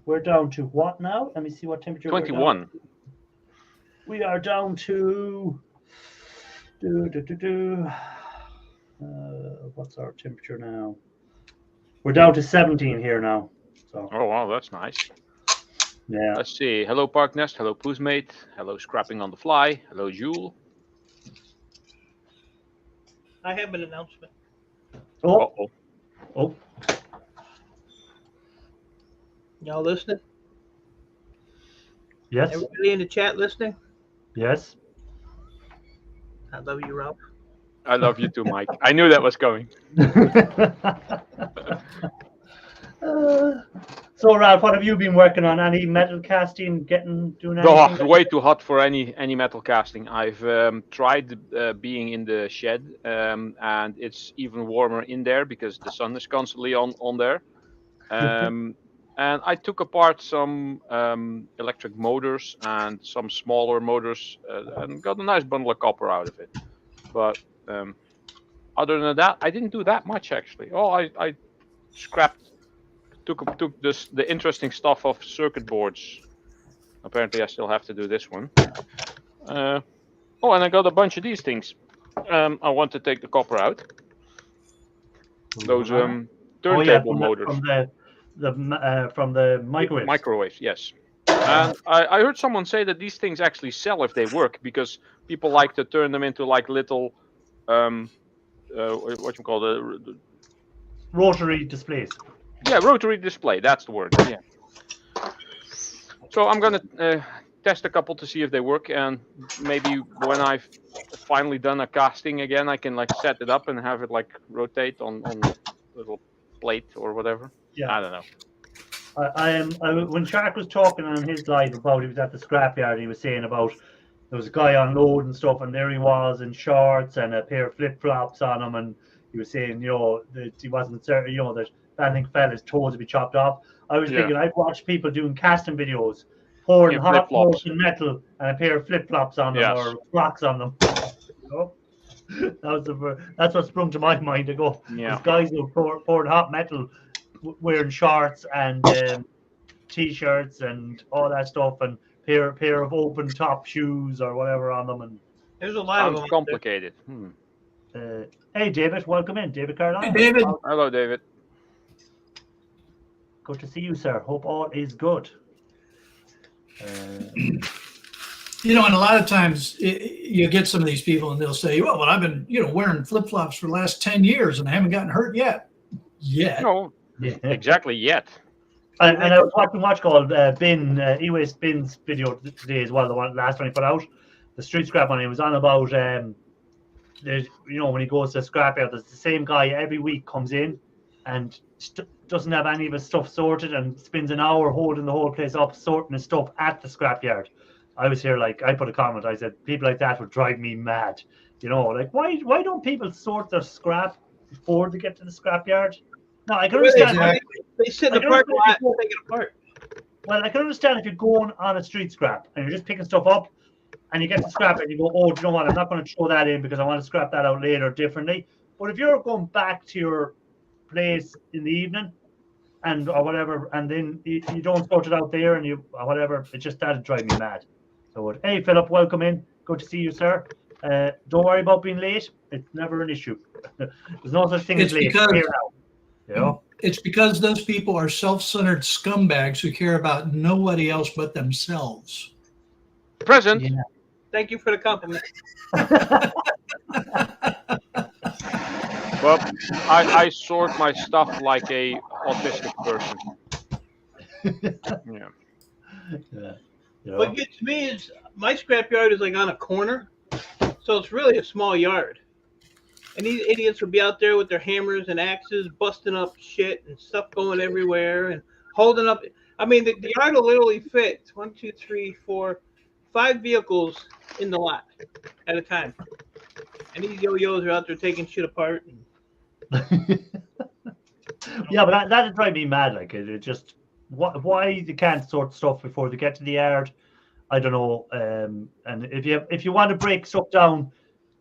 We're down to what now? Let me see what temperature. 21. We are down to what's our temperature now? We're down to 17 here now. So Oh wow, that's nice. yeah. Let's see. Hello Park Nest. Hello Poosmate. Hello Scrapping on the Fly. Hello Jewel. I have an announcement. Oh, Uh-oh. oh, Y'all listening? yes, Everybody in the chat listening? yes. I love you, Ralph. I love you too, Mike. I knew that was coming. So, Ralph, what have you been working on? Any metal casting? Doing anything? Oh, way too hot for any metal casting. I've tried being in the shed, and it's even warmer in there because the sun is constantly on there. And I took apart some electric motors and some smaller motors, and got a nice bundle of copper out of it. But other than that, I didn't do that much actually. Oh, I took the interesting stuff off circuit boards. Apparently, I still have to do this one. Oh, and I got a bunch of these things. I want to take the copper out. Those turntable motors. From the microwave. Microwaves, yes. And I heard someone say that these things actually sell if they work because people like to turn them into like little, what you call the Rotary displays. Yeah, rotary display. That's the word. Yeah. So I'm gonna test a couple to see if they work, and maybe when I've finally done a casting again, I can like set it up and have it like rotate on a little plate or whatever. Yeah. I don't know. When Shark was talking on his live about he was at the scrapyard, he was saying about there was a guy on load and stuff, and there he was in shorts and a pair of flip flops on him, and he was saying, that he wasn't certain, that anything fell, his toes would be chopped off. I was thinking I'd watch people doing casting videos, pouring hot molten metal and a pair of flip flops on them or rocks on them. That's what sprung to my mind. I go, these guys who poured hot metal, wearing shorts and t-shirts and all that stuff, and pair of open top shoes or whatever on them, and there's a lot of them. Complicated. Hey, David, welcome in, David Carlisle. Hey, David. Hello, David. Good to see you, sir. Hope all is good. And a lot of times you get some of these people and they'll say, well, I've been, wearing flip-flops for the last 10 years and I haven't gotten hurt yet. No, exactly yet. And I was watching what's called E-Waste Bin's video today as well, the last one he put out, the street scrap one. He was on about, when he goes to scrapyard, there's the same guy every week comes in and doesn't have any of his stuff sorted and spends an hour holding the whole place up, sorting his stuff at the scrapyard. I was here, I put a comment, I said, people like that would drive me mad. Why don't people sort their scrap before they get to the scrapyard? No, I can understand. Exactly. They sit in the parking lot and take it apart. Well, I can understand if you're going on a street scrap and you're just picking stuff up and you get to scrap it and you go, oh, do you know what? I'm not going to throw that in because I want to scrap that out later differently. But if you're going back to your place in the evening or whatever, and then you don't sort it out there and you or whatever, it just that'd drive me mad. So, hey, Philip, welcome in. Good to see you, sir. Don't worry about being late. It's never an issue. There's no such thing as late here now. It's because those people are self-centered scumbags who care about nobody else but themselves. Present. Yeah. Thank you for the compliment. Well, I sort my stuff like a autistic person. What gets me is my scrapyard is on a corner, so it's really a small yard. And these idiots will be out there with their hammers and axes, busting up shit and stuff going everywhere and holding up. I mean, the yard will literally fit 1, 2, 3, 4, 5 vehicles in the lot at a time. And these yo-yos are out there taking shit apart. Yeah, but that'd drive me mad. It just why they can't sort stuff before they get to the yard, I don't know. And if you want to break stuff down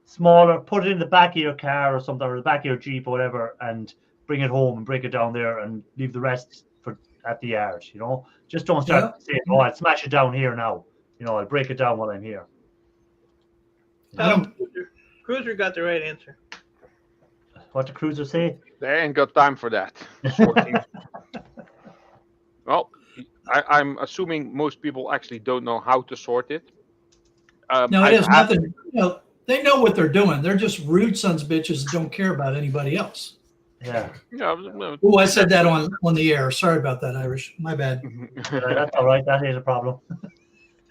smaller, put it in the back of your car or something, or the back of your Jeep or whatever, and bring it home and break it down there and leave the rest at the yard. Just don't start saying, "Oh, I'll smash it down here now." I'll break it down while I'm here. Cruiser got the right answer. what the cruisers say. They ain't got time for that. Sorting. Well, I'm assuming most people actually don't know how to sort it. No, it has nothing. They know what they're doing. They're just rude sons of bitches that don't care about anybody else. Yeah. Yeah. Oh, I said that on the air. Sorry about that, Irish. My bad. That's all right. That is a problem.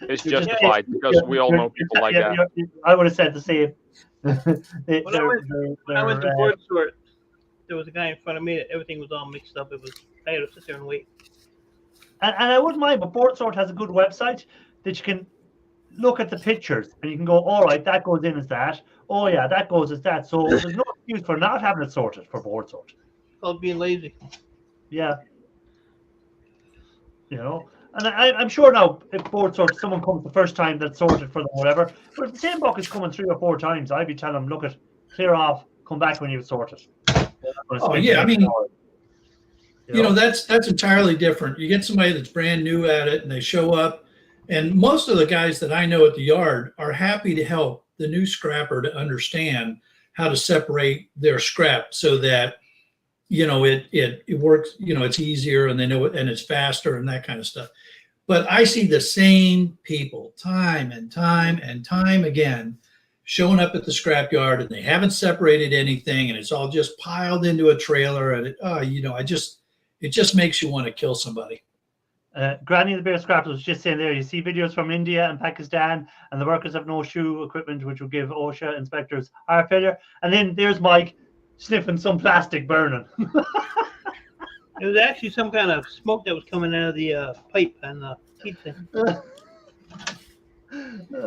It's justified because we all know people like that. I would have said the same. When I went to board sort, there was a guy in front of me that everything was all mixed up. I had to sit there and wait. And I wouldn't mind, but Board Sort has a good website that you can look at the pictures and you can go, all right, that goes in as that. Oh yeah, that goes as that. So there's no excuse for not having it sorted for Board Sort. It's called being lazy. Yeah. You know, and I'm sure now if Board Sort, someone comes the first time that's sorted for them, whatever. But if the same book is coming 3 or 4 times, I'd be telling them, look at, clear off, come back when you've sorted. Oh yeah, I mean, you know, that's entirely different. You get somebody that's brand new at it and they show up, and most of the guys that I know at the yard are happy to help the new scrapper to understand how to separate their scrap so that, you know, it works, you know, it's easier and they know it and it's faster and that kind of stuff. But I see the same people time and time and time again showing up at the scrapyard and they haven't separated anything and it's all just piled into a trailer and you know, it just makes you want to kill somebody. Granny the Bear Scrappers was just saying there, you see videos from India and Pakistan and the workers have no shoe equipment which will give OSHA inspectors heart failure. And then there's Mike sniffing some plastic burning. It was actually some kind of smoke that was coming out of the pipe and the heat thing.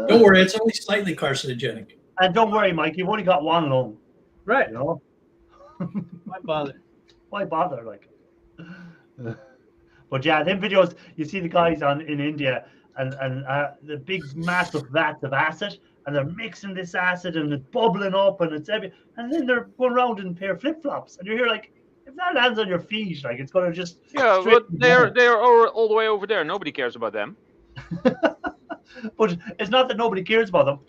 Don't worry, it's only slightly carcinogenic. And don't worry, Mike, you've only got one lung. Right. You know? Why bother? Why bother? Like, but yeah, them videos you see the guys in India and the big massive vats of acid, and they're mixing this acid and it's bubbling up and it's heavy, and then they're going around in a pair of flip flops, and you're here like, if that lands on your feet, like it's gonna just but they're all the way over there. Nobody cares about them. But it's not that nobody cares about them.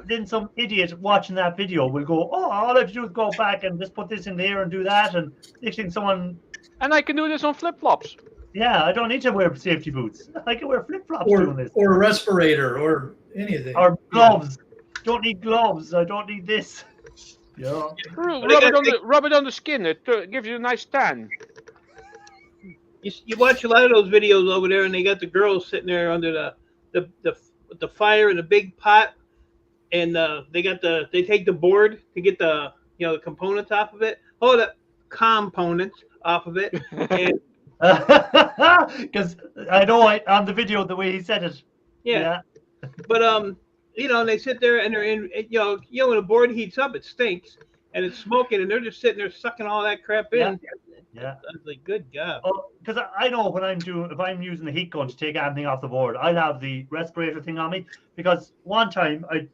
Then some idiot watching that video will go, oh, all I have to do is go back and just put this in there and do that, and next thing someone. And I can do this on flip flops. Yeah, I don't need to wear safety boots. I can wear flip flops doing this. Or a respirator or anything. Or gloves. Yeah. Don't need gloves. I don't need this. Yeah. Rub it on the skin. It gives you a nice tan. You watch a lot of those videos over there, and they got the girls sitting there under the fire in a big pot, and they take the board to get the the components off of it. Oh, the components off of it. And because I know on the video the way he said it. Yeah. But and they sit there and they're in when the board heats up, it stinks and it's smoking, and they're just sitting there sucking all that crap in. Yeah. I was like, good God. Oh, because I know if I'm using the heat gun to take anything off the board, I'll have the respirator thing on me, because one time I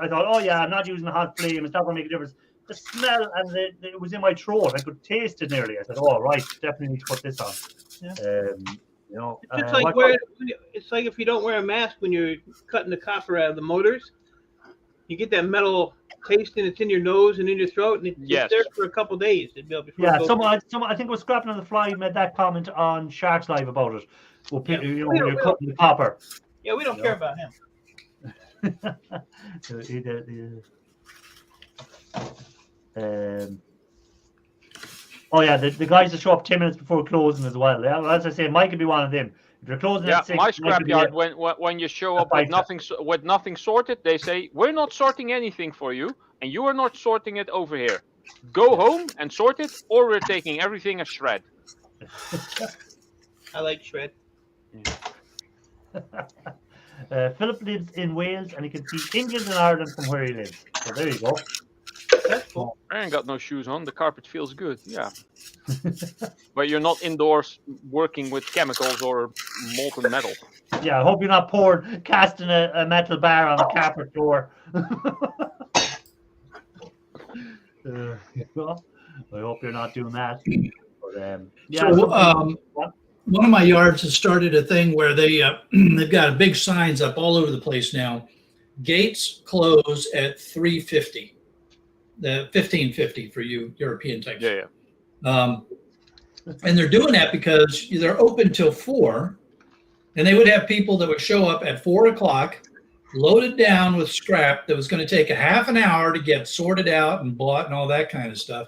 thought, oh yeah, I'm not using a hot flame, it's not going to make a difference. The smell and it was in my throat. I could taste it nearly. I said, oh, right, definitely need to put this on. Yeah. It's like if you don't wear a mask when you're cutting the copper out of the motors, you get that metal taste, and it's in your nose and in your throat, and it's there for a couple of days. Someone I think was Scrapping on the Fly made that comment on Sharks Live about it. When you're cutting the copper. Yeah, we don't care about him. Oh yeah, the guys that show up 10 minutes before closing as well. Yeah, well, as I say, Mike could be one of them. If you're closing at 6, my scrapyard, when you show up with nothing sorted, they say, we're not sorting anything for you, and you are not sorting it over here. Go home and sort it, or we're taking everything as shred. I like shred. Philip lives in Wales, and he can see England and Ireland from where he lives. So there you go. That's cool. I ain't got no shoes on. The carpet feels good. Yeah. But you're not indoors working with chemicals or molten metal. Yeah, I hope you're not casting a metal bar on the carpet floor. I hope you're not doing that. But, one of my yards has started a thing where they've got big signs up all over the place now. Gates close at 3:50. the 15.50 for you European types. Yeah, And they're doing that because they're open till 4, and they would have people that would show up at 4 o'clock, loaded down with scrap that was going to take a half an hour to get sorted out and bought and all that kind of stuff.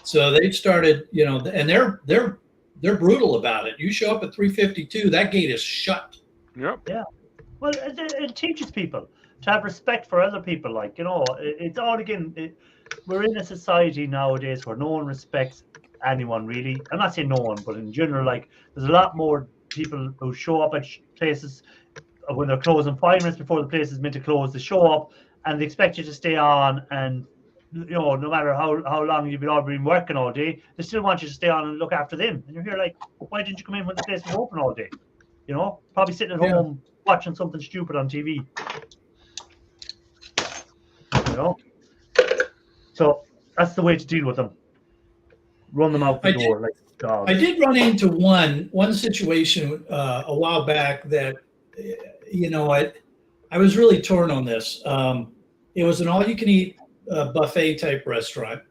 So they've started, and they're brutal about it. You show up at 3:52, that gate is shut. Yep. Well, it teaches people to have respect for other people. Like, it's all we're in a society nowadays where no one respects anyone really. I'm not saying no one, but in general, like, there's a lot more people who show up at places when they're closing 5 minutes before the place is meant to close. They show up and they expect you to stay on, and no matter how long you've been working all day, they still want you to stay on and look after them. And you're here like, why didn't you come in when the place was open all day? Probably sitting at home watching something stupid on TV. So that's the way to deal with them. Run them out the door like dogs. I did run into one situation a while back that, I was really torn on this. It was an all-you-can-eat buffet type restaurant,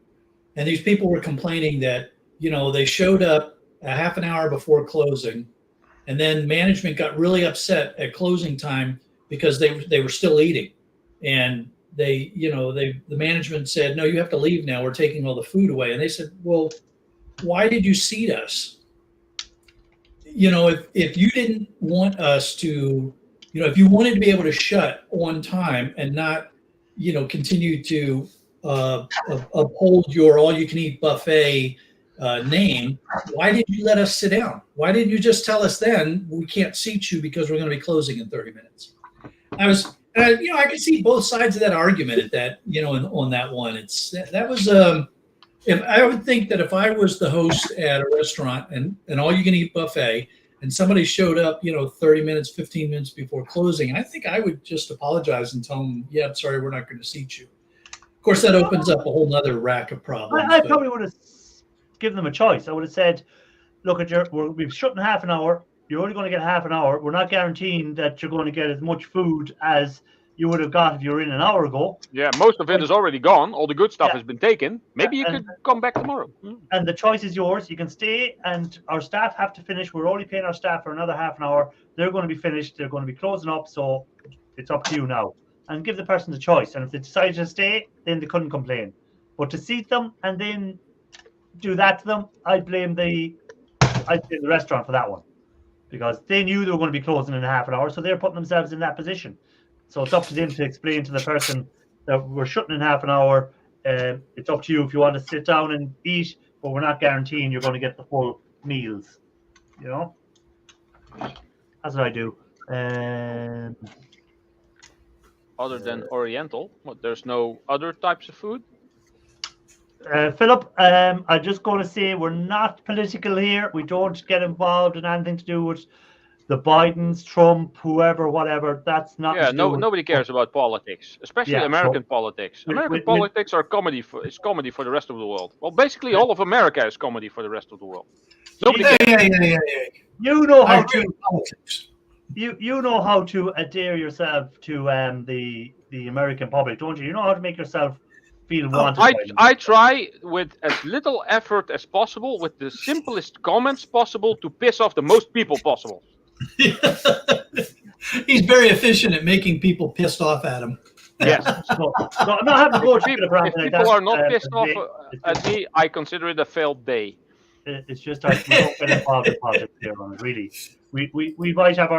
and these people were complaining that they showed up a half an hour before closing, and then management got really upset at closing time because they were still eating, and the management said, no, you have to leave now, we're taking all the food away. And they said, well, why did you seat us? If you didn't want us to, if you wanted to be able to shut on time and not continue to uphold your all-you-can-eat buffet name, why did you let us sit down? Why didn't you just tell us then we can't seat you because we're going to be closing in 30 minutes? I can see both sides of that argument at that, on that one. I would think that if I was the host at a restaurant and all-you-can-eat buffet, and somebody showed up, 30 minutes, 15 minutes before closing, I think I would just apologize and tell them, yeah, I'm sorry, we're not going to seat you. Of course, that opens up a whole nother rack of problems. I probably would have given them a choice. I would have said, look, we've shut in half an hour. You're only going to get half an hour. We're not guaranteeing that you're going to get as much food as you would have got if you were in an hour ago. Yeah, most of it is already gone. All the good stuff has been taken. Maybe you could come back tomorrow. And the choice is yours. You can stay, and our staff have to finish. We're only paying our staff for another half an hour. They're going to be finished. They're going to be closing up, so it's up to you now. And give the person the choice. And if they decide to stay, then they couldn't complain. But to seat them and then do that to them, I'd blame the restaurant for that one. Because they knew they were going to be closing in a half an hour, so they're putting themselves in that position. So it's up to them to explain to the person that we're shutting in half an hour. It's up to you if you want to sit down and eat, but we're not guaranteeing you're going to get the full meals. That's what I do. Other than Oriental, there's no other types of food? Philip, I'm just going to say we're not political here. We don't get involved in anything to do with the Bidens, Trump, whoever, whatever. That's not. Yeah, nobody cares about politics, especially American politics. American politics are comedy for the rest of the world. Well, basically, all of America is comedy for the rest of the world. Nobody cares. You know how to politics. You know how to adhere yourself to the American public, don't you? You know how to make yourself feel wanted. I try with as little effort as possible, with the simplest comments possible, to piss off the most people possible. He's very efficient at making people pissed off at him. Yes. So I'm not having to go to if people are not pissed off at me, I consider it a failed day. It's just we don't get involved in politics here, really. We might have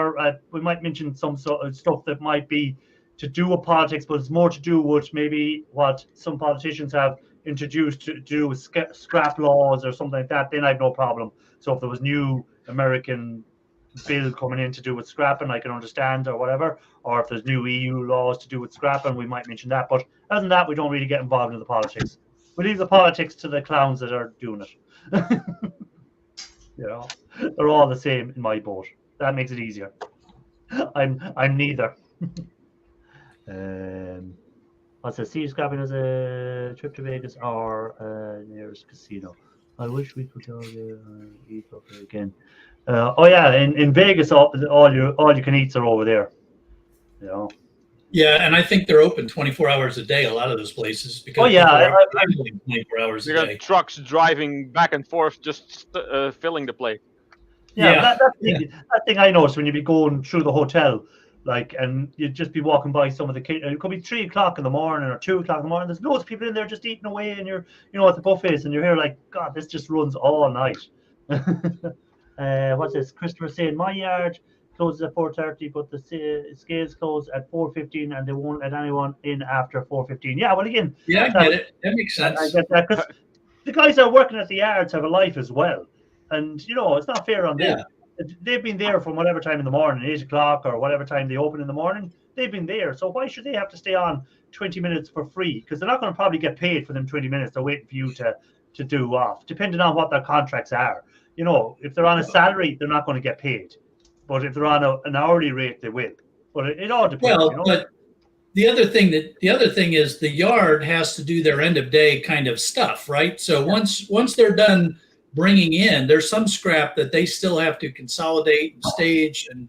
we might mention some sort of stuff that might be to do with politics, but it's more to do with maybe what some politicians have introduced to do with scrap laws or something like that. Then I have no problem. So if there was new American bill coming in to do with scrapping, I can understand, or whatever. Or if there's new EU laws to do with scrapping, we might mention that. But other than that, we don't really get involved in the politics. We leave the politics to the clowns that are doing it. They're all the same in my boat. That makes it easier. I'm neither. What's it? See, scrapping as a trip to Vegas or nearest casino. I wish we could go there eat up again. In Vegas, all you can eats are over there. Yeah, and I think they're open 24 hours a day. A lot of those places because Oh, yeah, people are I- idling 24 hours You a got day. trucks driving back and forth, just filling the place. Yeah, Yeah, that thing I noticed when you be going through the hotel, like, and you'd just be walking by some of the kids. It could be 3 o'clock in the morning or 2 o'clock in the morning. There's loads of people in there just eating away, and you're, at the buffets, and you're here like, God, this just runs all night. What's this? Christopher saying my yard closes at 4:30, but the scales close at 4:15, and they won't let anyone in after 4:15. Yeah, well, again, yeah, I get it. That makes I sense. get that, because the guys that are working at the yards have a life as well, and it's not fair on them. They've been there from whatever time in the morning, 8 o'clock or whatever time they open in the morning. They've been there, so why should they have to stay on 20 minutes for free? Because they're not going to probably get paid for them 20 minutes. They're waiting for you to do off, depending on what their contracts are. If they're on a salary, they're not going to get paid, but if they're on an hourly rate, they will. But it all depends. Well, but the other thing is the yard has to do their end of day kind of stuff, right? So once they're done bringing in, there's some scrap that they still have to consolidate and stage, and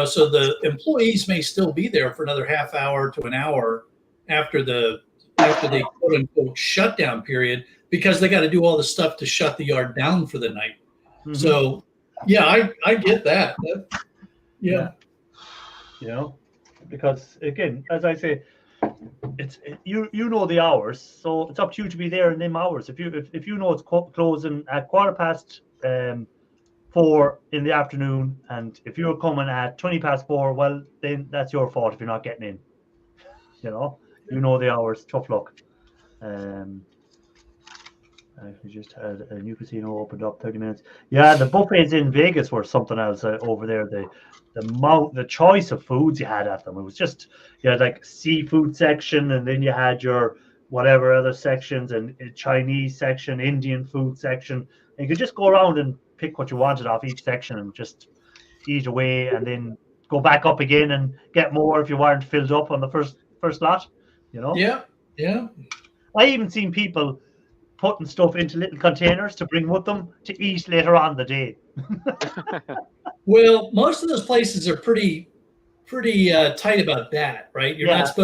so the employees may still be there for another half hour to an hour after the quote unquote shutdown period, because they got to do all the stuff to shut the yard down for the night. Mhm. So yeah, I get that. Yeah. Because again, as I say, you know the hours, so it's up to you to be there in them hours. If you know it's closing at 4:15 in the afternoon, and if you're coming at 4:20, well, then that's your fault if you're not getting in. You know the hours. Tough luck. We just had a new casino opened up 30 minutes. Yeah, the buffets in Vegas were something else over there. The choice of foods you had at them, it was just, you had like seafood section, and then you had your whatever other sections, and a Chinese section, Indian food section. And you could just go around and pick what you wanted off each section and just eat away, and then go back up again and get more if you weren't filled up on the first lot. Yeah. I even seen people putting stuff into little containers to bring with them to eat later on the day. Well, most of those places are pretty tight about that, right? You're not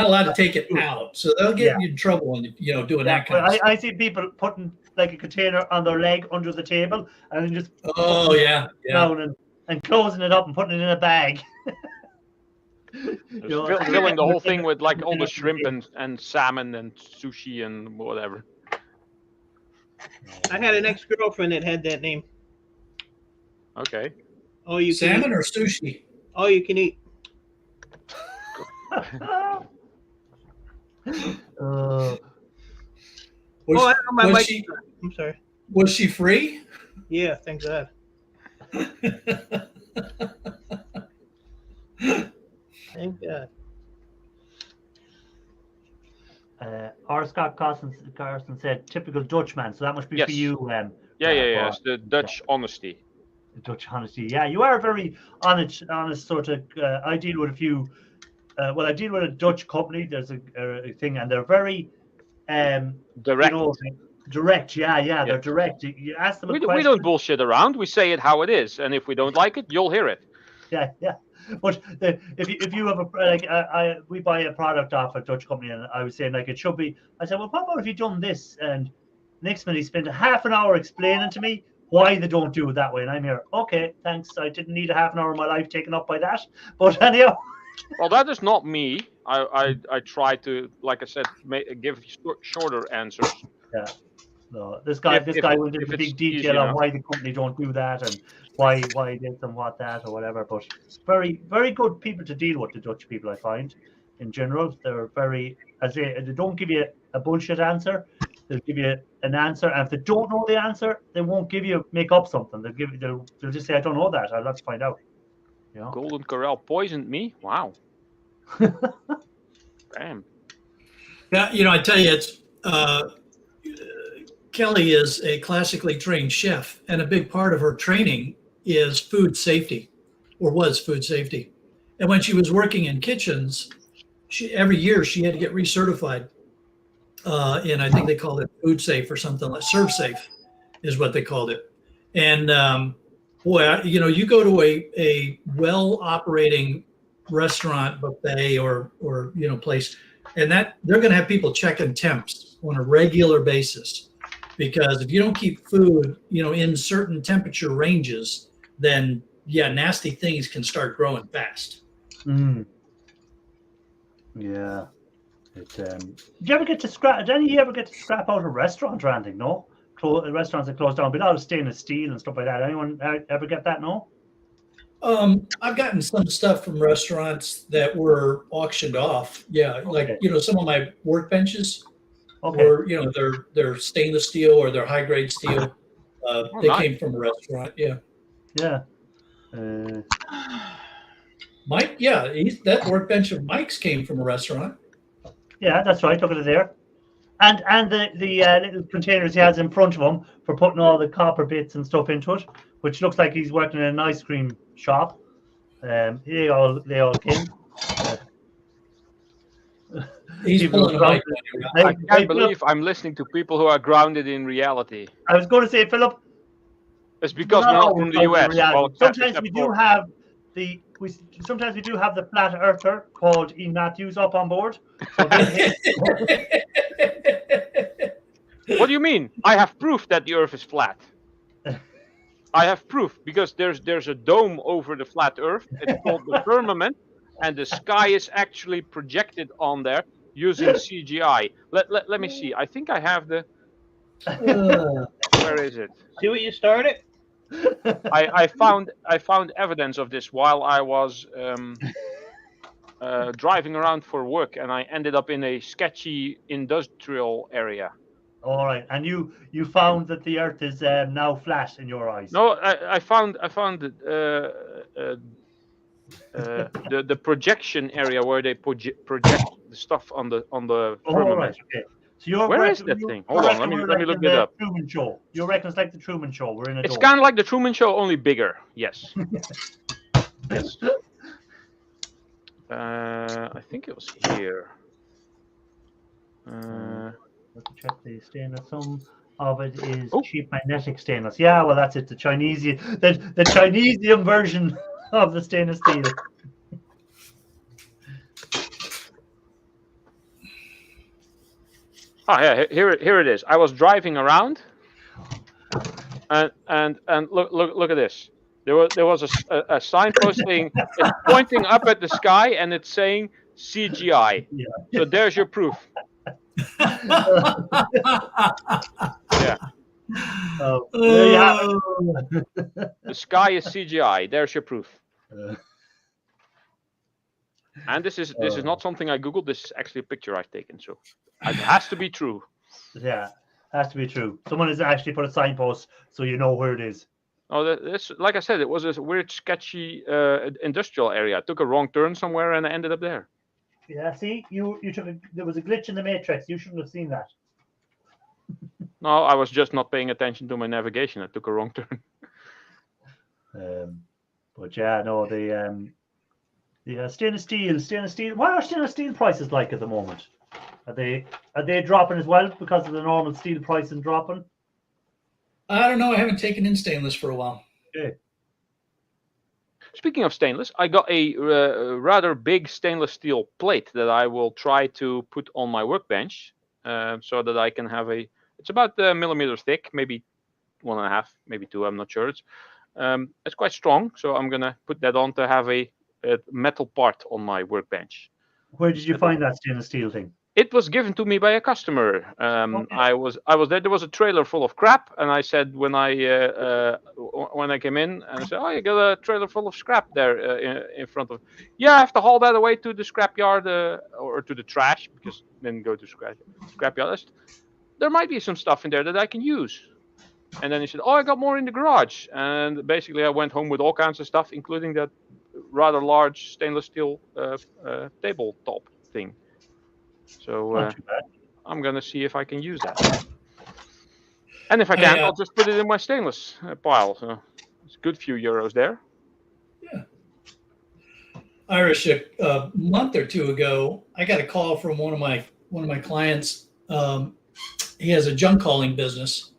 allowed to take it out, so they'll get you in trouble when doing that kind of stuff. I see people putting like a container on their leg under the table, and then just down and closing it up and putting it in a bag. Filling the whole thing with like all the shrimp and salmon and sushi and whatever. I had an ex-girlfriend that had that name. Okay. Oh, you salmon or sushi? Oh, you can eat. I'm sorry. Was she free? Yeah, thank God. Thank God. R. Scott Carson said, typical Dutchman. So that must be for you. Yes. The Dutch honesty. The Dutch honesty. Yeah, you are very honest sort of. I deal with a few. I deal with a Dutch company. There's a thing, and they're very direct. Direct. Yeah. They're direct. You ask them a question. We don't bullshit around. We say it how it is, and if we don't like it, you'll hear it. Yeah. But if you have we buy a product off a Dutch company, and I was saying like it should be. I said, well, what about if you done this? And next minute he spent half an hour explaining to me why they don't do it that way, and I'm here. Okay, thanks. I didn't need a half an hour of my life taken up by that. But anyhow. Well, that is not me. I try to, like I said, give shorter answers. Yeah. No, this guy went into big detail on why the company don't do that and why this and what that or whatever. But very, very good people to deal with, the Dutch people, I find. In general, they're very, they don't give you a bullshit answer. They'll give you an answer, and if they don't know the answer, they won't make up something. They'll just say, I don't know that. I'll have to find out. Golden Corral poisoned me. Wow. Damn. Yeah, I tell you, it's Kelly is a classically trained chef, and a big part of her training is food safety, or was food safety. And when she was working in kitchens, every year she had to get recertified. And I think they called it food safe or something like serve safe is what they called it. And you go to a well operating restaurant, buffet, or place, and that they're going to have people checking temps on a regular basis, because if you don't keep food, in certain temperature ranges, then nasty things can start growing fast. Yeah. Did you ever get to scrap? Did any of you ever get to scrap out a restaurant or anything? No, restaurants that closed down, but a lot of stainless steel and stuff like that. Anyone ever get that? No. I've gotten some stuff from restaurants that were auctioned off. Yeah, like some of my workbenches, or they're stainless steel or they're high grade steel. They came from a restaurant. Yeah. Yeah. Mike, that workbench of Mike's came from a restaurant. Yeah, that's right. Look at it there, and the little containers he has in front of him for putting all the copper bits and stuff into it, which looks like he's working in an ice cream shop. They all came. He's pulling a I can't believe I'm listening to people who are grounded in reality. I was going to say, Philip, it's because we're not from the US. Well, sometimes we do have the flat earther called E. Matthews up on board. So what do you mean? I have proof that the Earth is flat. I have proof because there's a dome over the flat Earth. It's called the firmament, and the sky is actually projected on there using CGI. Let me see. I think I have the. Where is it? See what you started? I found evidence of this while I was driving around for work, and I ended up in a sketchy industrial area. All right, and you found that the Earth is now flat in your eyes. No, I found the projection area where they project the stuff on the firmament. All right, okay. So where is that thing? Hold on, let me look it up. Truman Show. You reckon it's like the Truman Show? We're in a. It's kind of like the Truman Show, only bigger. Yes. Yes. I think it was here. Let's check the stainless. Some of it is cheap magnetic stainless. Yeah, well, that's it. The Chinesium version of the stainless steel. Oh yeah, here it is. I was driving around, and look at this. There was a signpost saying it's pointing up at the sky and it's saying CGI. Yeah. So there's your proof. Yeah. There you have it. The sky is CGI. There's your proof. And this is not something I googled. This is actually a picture I've taken. So it has to be true. Yeah, has to be true. Someone has actually put a signpost so you know where it is. Oh, this, like I said, it was a weird, sketchy industrial area. I took a wrong turn somewhere and I ended up there. Yeah, see, you took there was a glitch in the matrix. You shouldn't have seen that. No, I was just not paying attention to my navigation. I took a wrong turn. But yeah, no, the stainless steel. What are stainless steel prices like at the moment? Are they dropping as well because of the normal steel pricing dropping? I don't know. I haven't taken in stainless for a while. Okay. Speaking of stainless, I got a rather big stainless steel plate that I will try to put on my workbench, so that I can have it's about a millimeter thick, maybe 1.5, maybe 2. I'm not sure. It's quite strong, so I'm gonna put that on to have a metal part on my workbench. Where did you find that stainless steel thing? It was given to me by a customer. Okay. I was there. There was a trailer full of crap, and I said when I came in, and I said, "Oh, you got a trailer full of scrap there in front of." Yeah, I have to haul that away to the scrapyard or to the trash, because then go to scrapyard. There might be some stuff in there that I can use. And then he said, "Oh, I got more in the garage." And basically, I went home with all kinds of stuff, including that rather large stainless steel tabletop thing. So I'm gonna see if I can use that, and if I can, I'll just put it in my stainless pile. So it's a good few euros there. Yeah. Irish, a month or two ago, I got a call from one of my clients. He has a junk hauling business,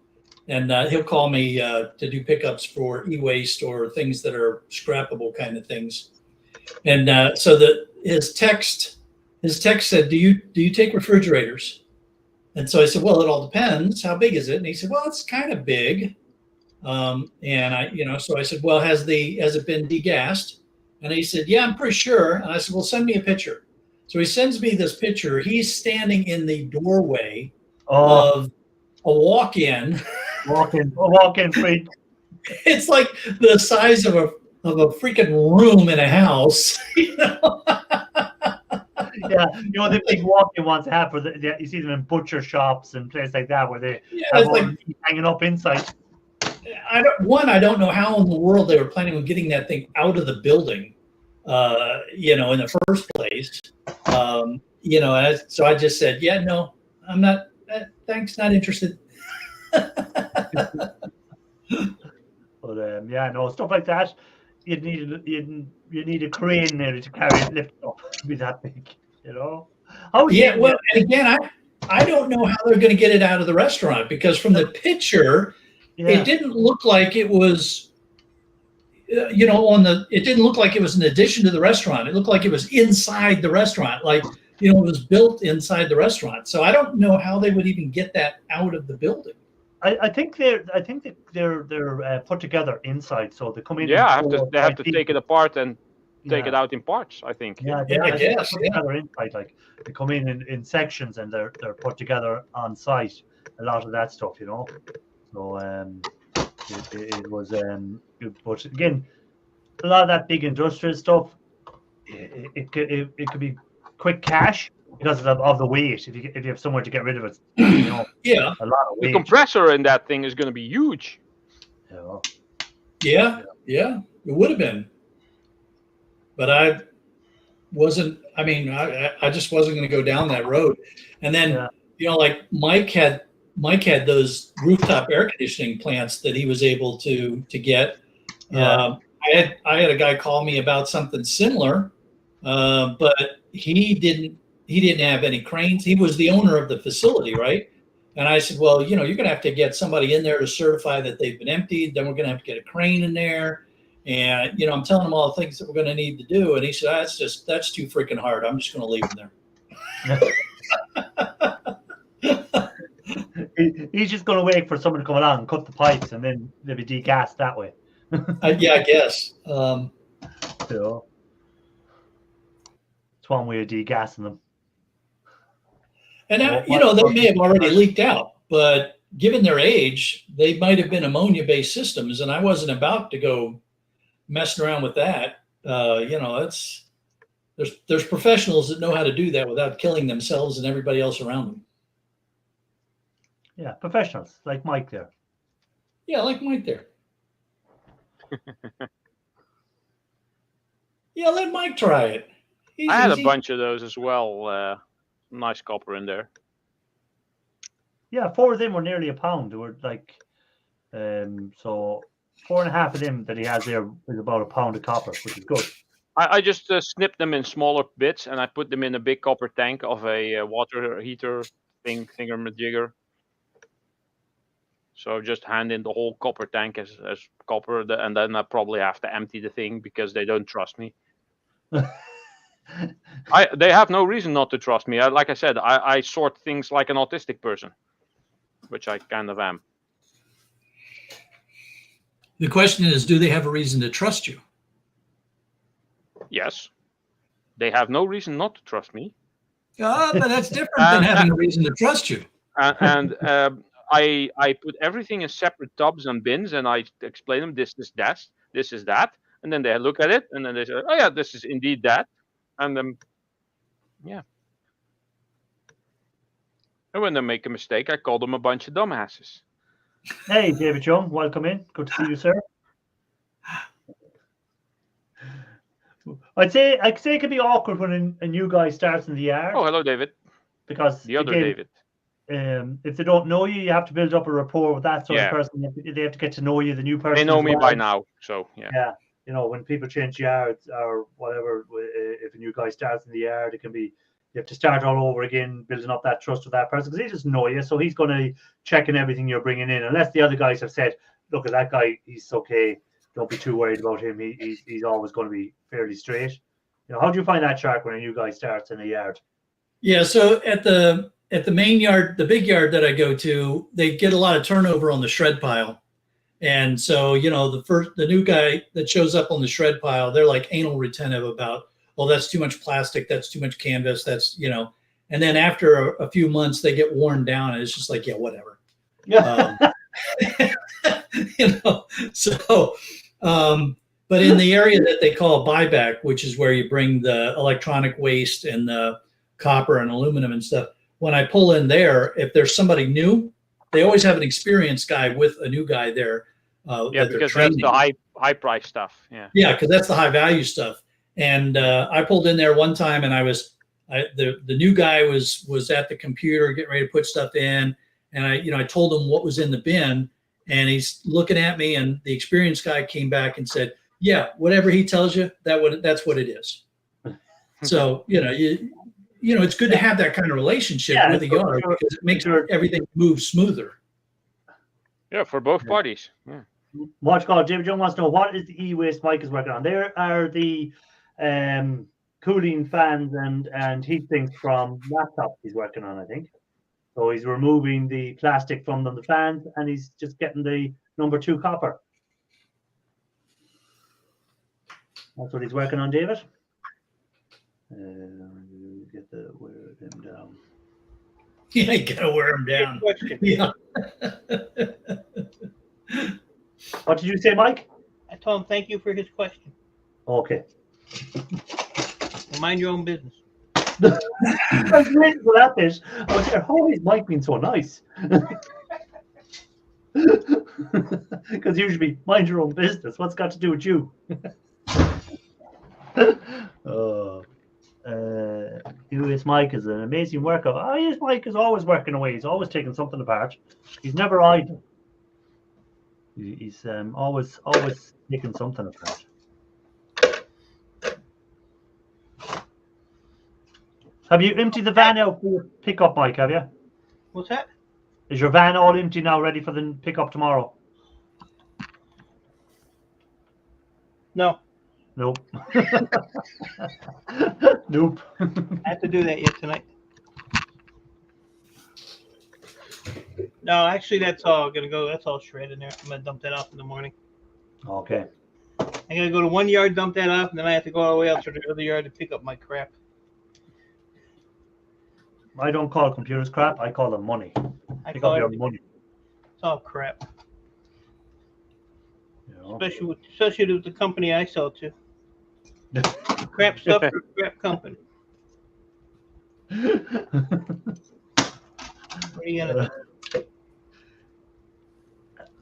and he'll call me to do pickups for e-waste or things that are scrappable kind of things. And so his text said, "Do you take refrigerators?" And so I said, "Well, it all depends. How big is it?" And he said, "Well, it's kind of big." And so I said, "Well, has it been degassed?" And he said, "Yeah, I'm pretty sure." And I said, "Well, send me a picture." So he sends me this picture. He's standing in the doorway of a walk-in. Walk-in fridge. It's like the size of a freaking room in a house. Yeah, the big walk-in ones have you see them in butcher shops and places like that where they have all the meat hanging up inside. I don't know how in the world they were planning on getting that thing out of the building, in the first place. So I just said, "Yeah, no, I'm not. Thanks, not interested." But no, stuff like that. You need a crane there to carry it, lift it up, to be that big. Well, and again, I don't know how they're going to get it out of the restaurant, because from the picture, it didn't look like it was, it didn't look like it was an addition to the restaurant. It looked like it was inside the restaurant, like, it was built inside the restaurant. So I don't know how they would even get that out of the building. I think they're put together inside, so they come in. Yeah, they have to take it apart and take it out in parts, I think. Yeah, I guess, put together inside, like they come in sections and they're put together on site. A lot of that stuff, So it was but again, a lot of that big industrial stuff, it could be quick cash because of the weight. If you have somewhere to get rid of it, Yeah, a lot of weight. The compressor in that thing is going to be huge. Yeah, it would have been, but I wasn't. I mean, I just wasn't going to go down that road. And then like Mike had those rooftop air conditioning plants that he was able to get. I had a guy call me about something similar, but he didn't have any cranes. He was the owner of the facility, right? And I said, "Well, you're going to have to get somebody in there to certify that they've been emptied. Then we're going to have to get a crane in there." And, I'm telling him all the things that we're going to need to do. And he said, that's too freaking hard. I'm just going to leave him there. He's just going to wait for someone to come along and cut the pipes, and then they'll be degassed that way. Yeah, I guess. It's one way of degassing them. And, they may have already leaked out, but given their age, they might have been ammonia-based systems, and I wasn't about to go messing around with that. There's professionals that know how to do that without killing themselves and everybody else around them. Yeah, professionals like Mike there. Yeah, like Mike there. Yeah, let Mike try it. I had a bunch of those as well. Nice copper in there. Yeah, 4 of them were nearly £1. They were like, so 4.5 of them that he has there is about £1 of copper, which is good. I just snipped them in smaller bits and I put them in a big copper tank of a water heater thingamajigger. So just hand in the whole copper tank as copper, and then I probably have to empty the thing because they don't trust me. They have no reason not to trust me. Like I said, I sort things like an autistic person, which I kind of am. The question is, do they have a reason to trust you? Yes. They have no reason not to trust me. But that's different than having a reason to trust you. And I put everything in separate tubs and bins, and I explain them, this is that. And then they look at it, and then they say, oh yeah, this is indeed that. And yeah. And when they make a mistake, I call them a bunch of dumbasses. Hey, David Young, welcome in. Good to see you, sir. I'd say it can be awkward when a new guy starts in the yard. Oh, hello, David. Because the other David. If they don't know you, you have to build up a rapport with that sort of person. They have to get to know you, the new person. They know me by now, so yeah. Yeah, when people change yards or whatever, if a new guy starts in the yard, it can be, you have to start all over again, building up that trust with that person because he doesn't know you, so he's going to check in everything you're bringing in. Unless the other guys have said, look at that guy, he's okay, don't be too worried about him. He's always going to be fairly straight. How do you find that, Shark, when you guys start in the yard? Yeah, so at the main yard, the big yard that I go to, they get a lot of turnover on the shred pile. And so, the new guy that shows up on the shred pile, they're like anal retentive about, well, that's too much plastic, that's too much canvas, that's, and then after a few months they get worn down and it's just like, yeah, whatever. Yeah. But in the area that they call buyback, which is where you bring the electronic waste and the copper and aluminum and stuff, when I pull in there, if there's somebody new, they always have an experienced guy with a new guy there. Because that's the high price stuff. Yeah, because that's the high value stuff. And I pulled in there one time, and the new guy was at the computer getting ready to put stuff in, and I told him what was in the bin, and he's looking at me, and the experienced guy came back and said, "Yeah, whatever he tells you, that's what it is." So it's good to have that kind of relationship with the yard because it makes everything move smoother. Yeah, for both parties. Yeah. Watch call. David Young wants to know, what is the e-waste Mike is working on? There are the cooling fans and heat sinks from laptops he's working on, I think. So he's removing the plastic from the fans and he's just getting the number 2 copper. That's what he's working on, David. Get the wear them down. Yeah, you gotta wear them down. Yeah. What did you say, Mike? I told him thank you for his question. Okay. Mind your own business. I'm grateful for that bit. I was there, how is Mike being so nice? Because usually, mind your own business. What's got to do with you? US Mike is an amazing worker. Yes, Mike is always working away. He's always taking something apart. He's never idle. He's always taking something apart. Have you emptied the van out for your pickup, Mike? Have you? What's that? Is your van all empty now, ready for the pickup tomorrow? No. Nope. Nope. I have to do that yet tonight. No, actually, that's all gonna go. That's all shred in there. I'm gonna dump that off in the morning. Okay. I gotta go to one yard, dump that off, and then I have to go all the way out to the other yard to pick up my crap. I don't call computers crap. I call them money. Pick up your money. It's all crap. You know? Especially with the company I sell to. Crap stuff for a crap company. What are you gonna do?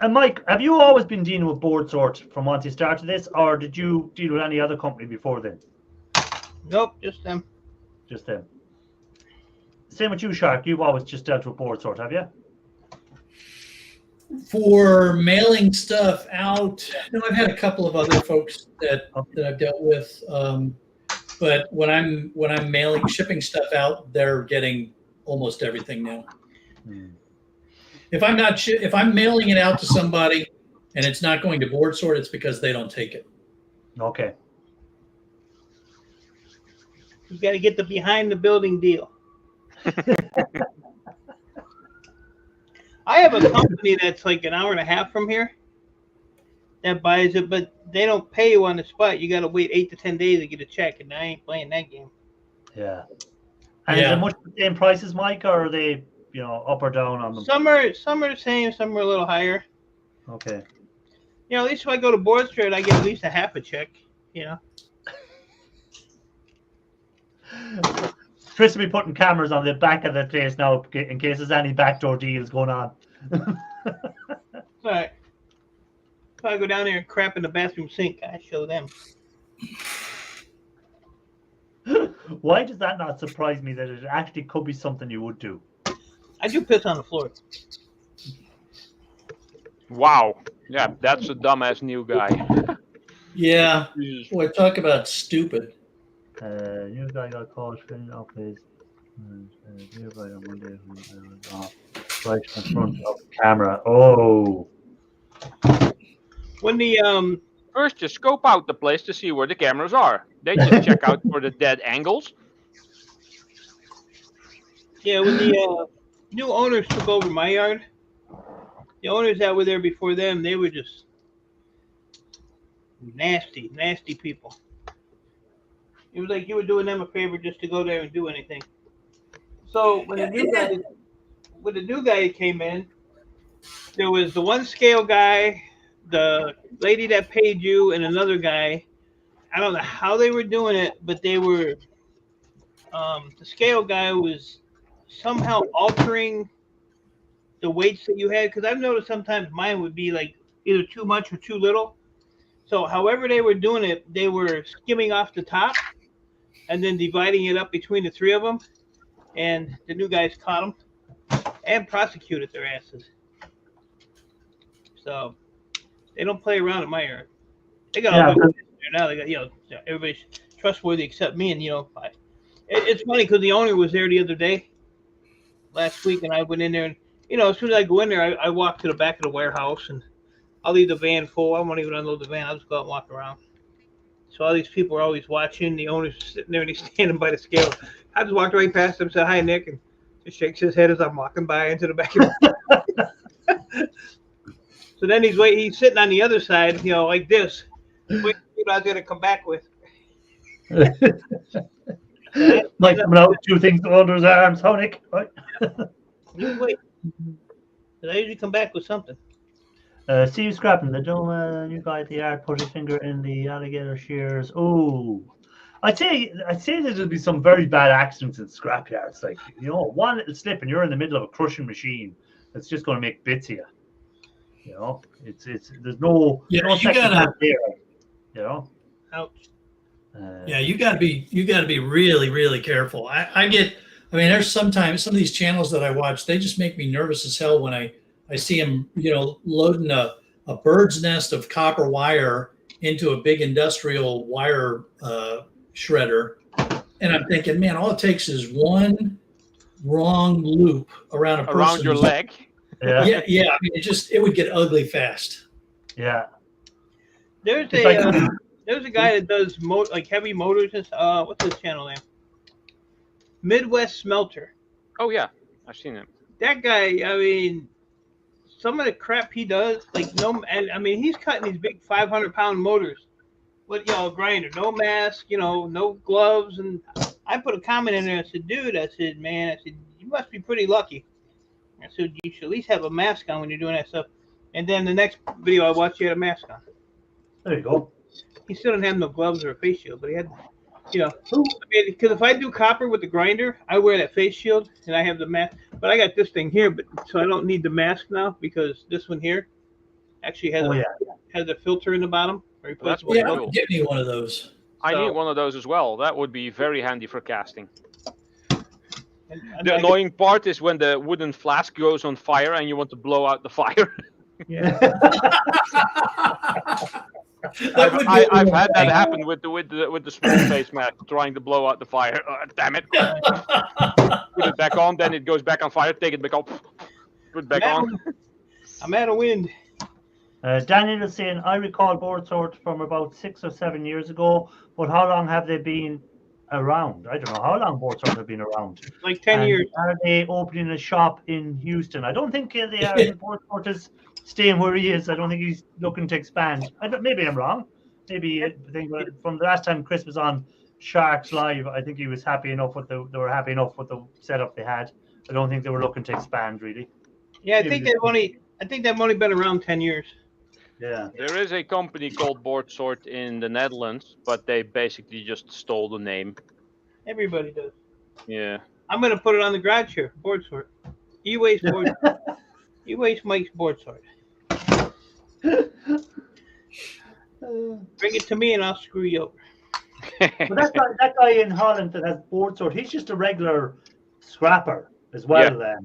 And Mike, have you always been dealing with board sort from once you started this, or did you deal with any other company before then? Nope, just them. Just them. Same with you, Shark. You've always just dealt with board sort, have you? For mailing stuff out, I've had a couple of other folks that I've dealt with, but when I'm shipping stuff out, they're getting almost everything now. If I'm mailing it out to somebody and it's not going to board sort, it's because they don't take it. Okay. You got to get the behind the building deal. I have a company that's like an hour and a half from here that buys it, but they don't pay you on the spot. You got to wait 8 to 10 days to get a check, and I ain't playing that game. Yeah. And is it much the same prices, Mike, or are they, up or down on them? Some are the same, some are a little higher. Okay. At least if I go to board straight, I get at least a half a check. Chris will be putting cameras on the back of the place now in case there's any backdoor deals going on. All right. If I go down there and crap in the bathroom sink, I show them. Why does that not surprise me that it actually could be something you would do? I do piss on the floor. Wow. Yeah, that's a dumbass new guy. Yeah. Boy, talk about stupid. New guy got called in office. Nearby on Monday. Right in front of the camera. Oh. When the First, just scope out the place to see where the cameras are. They just check out for the dead angles. Yeah, when the new owners took over my yard, the owners that were there before them, they were just nasty, nasty people. It was like you were doing them a favor just to go there and do anything. So when the new guy came in, there was the one scale guy, the lady that paid you, and another guy. I don't know how they were doing it, but they were. The scale guy was somehow altering the weights that you had, because I've noticed sometimes mine would be like either too much or too little. So however they were doing it, they were skimming off the top and then dividing it up between the three of them. And the new guys caught them and prosecuted their asses. So they don't play around at my yard. They got all my there now. They got everybody's trustworthy except me. And it's funny because the owner was there the other day, last week, and I went in there and as soon as I go in there, I walk to the back of the warehouse and I'll leave the van full. I won't even unload the van. I'll just go out and walk around. So all these people are always watching. The owner's sitting there and he's standing by the scale. I just walked right past him, said hi, Nick, and just shakes his head as I'm walking by into the back of the So then he's sitting on the other side, like this. Wait, I was gonna come back with. Mike coming out, two things under his arms. How, Nick? Right. You wait. I usually come back with something. Steve Scrapping, the new guy at the yard, put his finger in the alligator shears. Oh, I'd say there'll be some very bad accidents in scrap yards. Like one little slip and you're in the middle of a crushing machine that's just going to make bits of you. It's there's no you second gotta there. Ouch. Yeah, you got to be really, really careful. I mean, there's sometimes some of these channels that I watch, they just make me nervous as hell when I see them, loading a bird's nest of copper wire into a big industrial wire shredder. And I'm thinking, man, all it takes is one wrong loop around a person. Around your leg. Yeah. I mean, it would get ugly fast. Yeah. There's a guy that does heavy motors and what's his channel name? Midwest Smelter. Oh yeah, I've seen him. That guy, I mean, some of the crap he does, he's cutting these big 500-pound motors with a grinder, no mask, no gloves, and I put a comment in there. I said, dude, you must be pretty lucky. I said, you should at least have a mask on when you're doing that stuff. And then the next video I watched, he had a mask on. There you go. He still didn't have no gloves or a face shield, but he had, because if I do copper with the grinder, I wear that face shield and I have the mask. But I got this thing here, so I don't need the mask now because this one here actually has has a filter in the bottom. That's cool. Get me one of those. I need one of those as well. That would be very handy for casting. The annoying part is when the wooden flask goes on fire and you want to blow out the fire. Yeah. I've had that happen with the small face mask trying to blow out the fire. Damn it! Put it back on, then it goes back on fire. Take it back off. Put it back on. I'm out of wind. Daniel is saying, I recall board sorts from about 6 or 7 years ago, but how long have they been around? I don't know how long board sorts have been around. Like 10 years. Are they opening a shop in Houston? I don't think they are. Board sort is staying where he is. I don't think he's looking to expand. Maybe I'm wrong. Maybe I think from the last time Chris was on Sharks Live, I think he was happy enough with they were happy enough with the setup they had. I don't think they were looking to expand really. Yeah, I think they've only been around 10 years. Yeah. There is a company called Board Sort in the Netherlands, but they basically just stole the name. Everybody does. Yeah. I'm gonna put it on the garage here. Board Sort. E-Waste Board. E-Waste Mike's Board Sort. Bring it to me and I'll screw you over. But that guy in Holland that has board sort, he's just a regular scrapper as well. Yeah.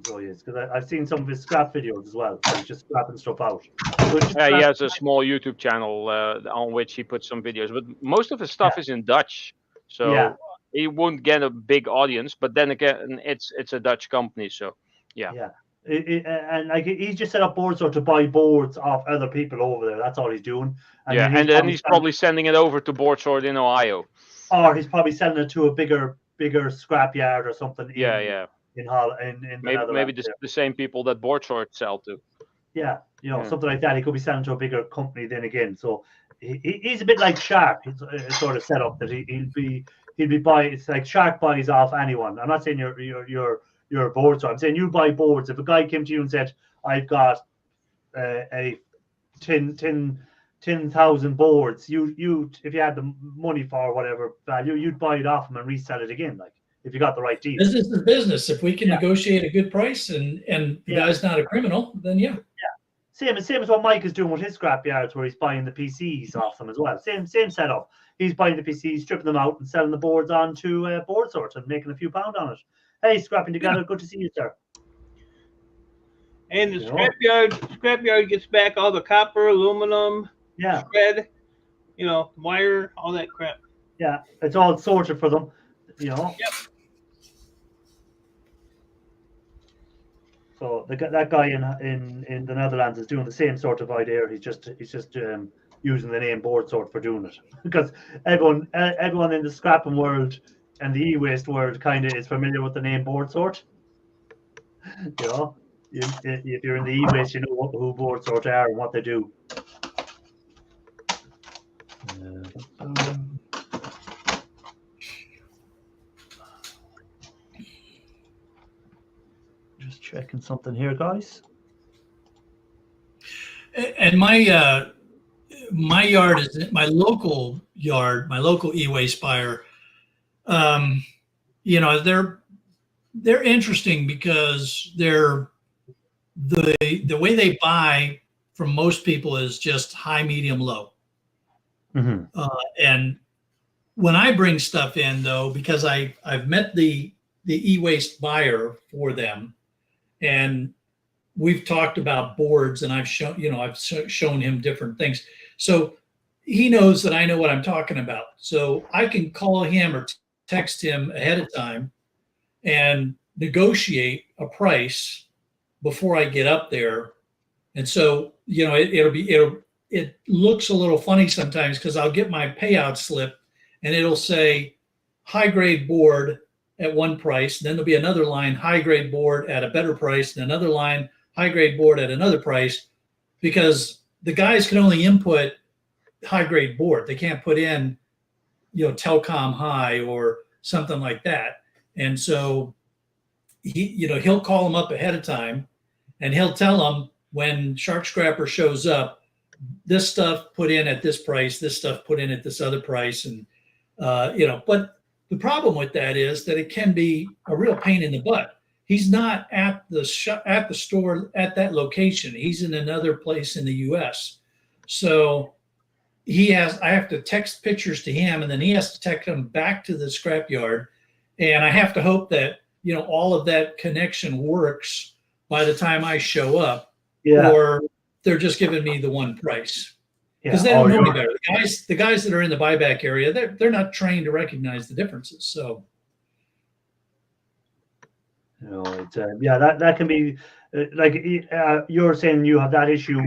So he is, because I've seen some of his scrap videos as well. So he's just scrapping stuff out. He has a small YouTube channel on which he puts some videos, but most of his stuff is in Dutch, so he won't get a big audience. But then again, it's a Dutch company, so yeah. And like he's just set up board sort to buy boards off other people over there. That's all he's doing. And then he's probably sending it over to Board Sort in Ohio. Or he's probably selling it to a bigger scrap yard or something. Yeah. In maybe the same people that Board Sort sell to. Yeah, something like that. He could be selling to a bigger company then again. So he's a bit like Shark. It's sort of set up that he'll be buying. It's like Shark buys off anyone. I'm not saying you're a board, so I'm saying you buy boards. If a guy came to you and said, "I've got a 10,000 boards," you if you had the money for whatever value, you'd buy it off him and resell it again, like if you got the right deal. Business is business. If we can negotiate a good price and the guy's not a criminal, then yeah. Same as what Mike is doing with his scrap yards, where he's buying the PCs off them as well. Same setup. He's buying the PCs, stripping them out, and selling the boards on to Board Sort and making a few pound on it. Hey, Scrapping Together, good to see you, sir. And the scrapyard gets back all the copper, aluminum, shred, wire, all that crap. Yeah, it's all sorted for them, Yep. So that guy in the Netherlands is doing the same sort of idea. He's just using the name Board Sort for doing it, because everyone in the scrapping world and the e-waste world kind of is familiar with the name Board Sort. If you're in the e-waste, you know who Board Sort are and what they do. Just checking something here, guys. And my yard is my local yard, my local e-waste buyer. They're interesting because the way they buy from most people is just high, medium, low. Mm-hmm. And when I bring stuff in, though, because I've met the e-waste buyer for them, and we've talked about boards, and I've shown him different things, so he knows that I know what I'm talking about. So I can call him or text him ahead of time and negotiate a price before I get up there. And so, it looks a little funny sometimes because I'll get my payout slip and it'll say high grade board at one price. And then there'll be another line, high grade board at a better price, and another line, high grade board at another price, because the guys can only input high grade board. They can't put in, Telcom high or something like that. And so he'll call them up ahead of time and he'll tell them when Shark Scrapper shows up, this stuff put in at this price, this stuff put in at this other price. And, but the problem with that is that it can be a real pain in the butt. He's not at the store at that location. He's in another place in the US. So I have to text pictures to him, and then he has to text them back to the scrapyard. And I have to hope that, all of that connection works by the time I show up, or they're just giving me the one price. Because they don't know any better. The guys that are in the buyback area, they're not trained to recognize the differences. So, that can be like you're saying you have that issue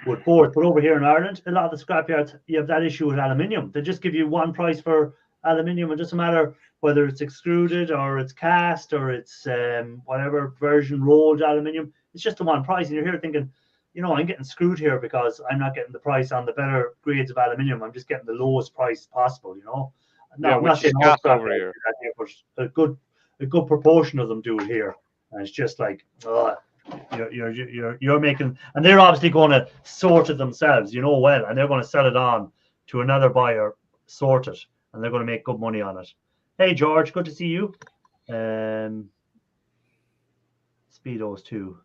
with boards, but over here in Ireland, a lot of the scrapyards, you have that issue with aluminium. They just give you one price for aluminium. It doesn't matter whether it's extruded or it's cast or it's whatever version rolled aluminium. It's just the one price, and you're here thinking, I'm getting screwed here because I'm not getting the price on the better grades of aluminium. I'm just getting the lowest price possible. No, I'm not saying all over here, but a good proportion of them do it here, and it's just like, you're making, and they're obviously going to sort it themselves, well, and they're going to sell it on to another buyer, sort it, and they're going to make good money on it. Hey George, good to see you. Speedos too.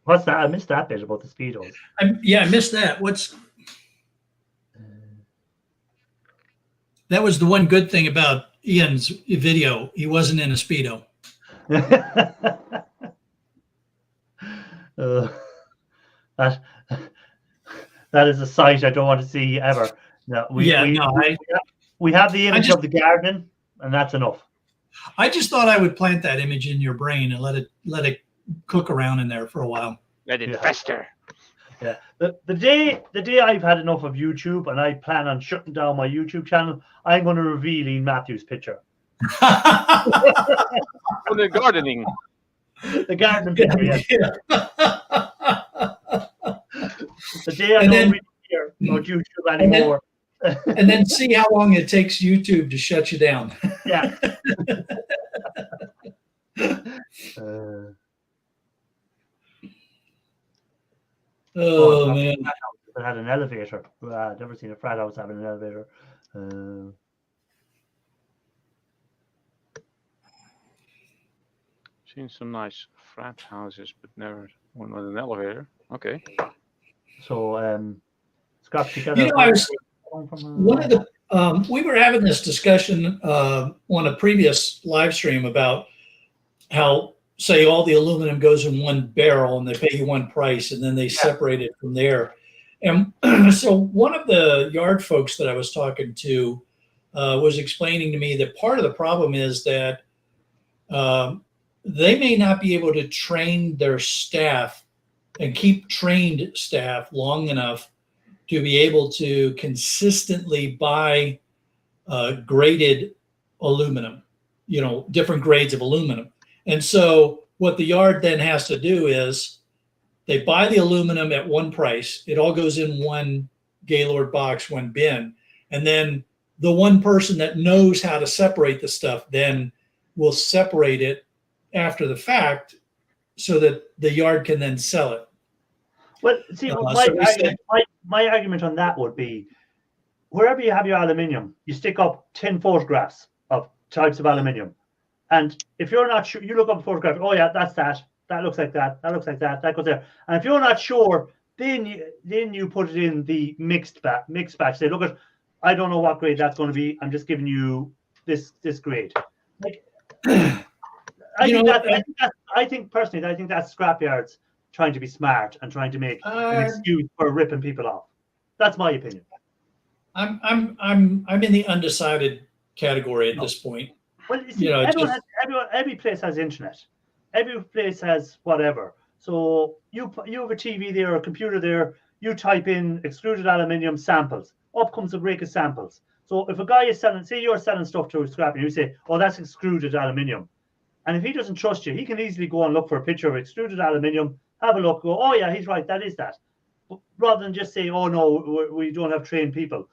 What's that? I missed that bit about the Speedos. I missed that. That was the one good thing about Ian's video. He wasn't in a Speedo. That is a sight I don't want to see ever. No, we have the image of the garden, and that's enough. I just thought I would plant that image in your brain and let it cook around in there for a while. Let it Yeah. fester. Yeah. The day I've had enough of YouTube and I plan on shutting down my YouTube channel, I'm going to reveal Ian Matthews' picture. On the gardening. The gardening picture, yes. Yeah. The day I And don't then- really care about YouTube anymore. And then see how long it takes YouTube to shut you down. Yeah. Oh man. It had an elevator. I've never seen a frat house having an elevator. Seen some nice frat houses, but never one with an elevator. Okay. So, scrap together. You know, I was one of the we were having this discussion on a previous live stream about how, say, all the aluminum goes in one barrel and they pay you one price and then they separate it from there. And so one of the yard folks that I was talking to was explaining to me that part of the problem is that they may not be able to train their staff and keep trained staff long enough to be able to consistently buy graded aluminum, you know, different grades of aluminum. And so what the yard then has to do is they buy the aluminum at one price. It all goes in one Gaylord box, one bin. And then the one person that knows how to separate the stuff then will separate it after the fact so that the yard can then sell it. Well, see, my argument on that would be, wherever you have your aluminium, you stick up 10 photographs of types of aluminium. And if you're not sure, you look up a photograph, oh yeah, that's that. That looks like that. That looks like that. That goes there. And if you're not sure, then you put it in the mixed batch. Say, look at, I don't know what grade that's going to be. I'm just giving you this grade. Like, I think personally, I think that's scrapyards trying to be smart and trying to make an excuse for ripping people off. That's my opinion. I'm in the undecided category at this point. Well, see, every place has internet. Every place has whatever. So you have a TV there, a computer there. You type in extruded aluminium samples. Up comes a rake of samples. So if a guy is selling, say you're selling stuff to a scrap, and you say, "Oh, that's extruded aluminium," and if he doesn't trust you, he can easily go and look for a picture of extruded aluminium, have a look, go, "Oh yeah, he's right, that is that," rather than just say, "Oh no, we don't have trained people."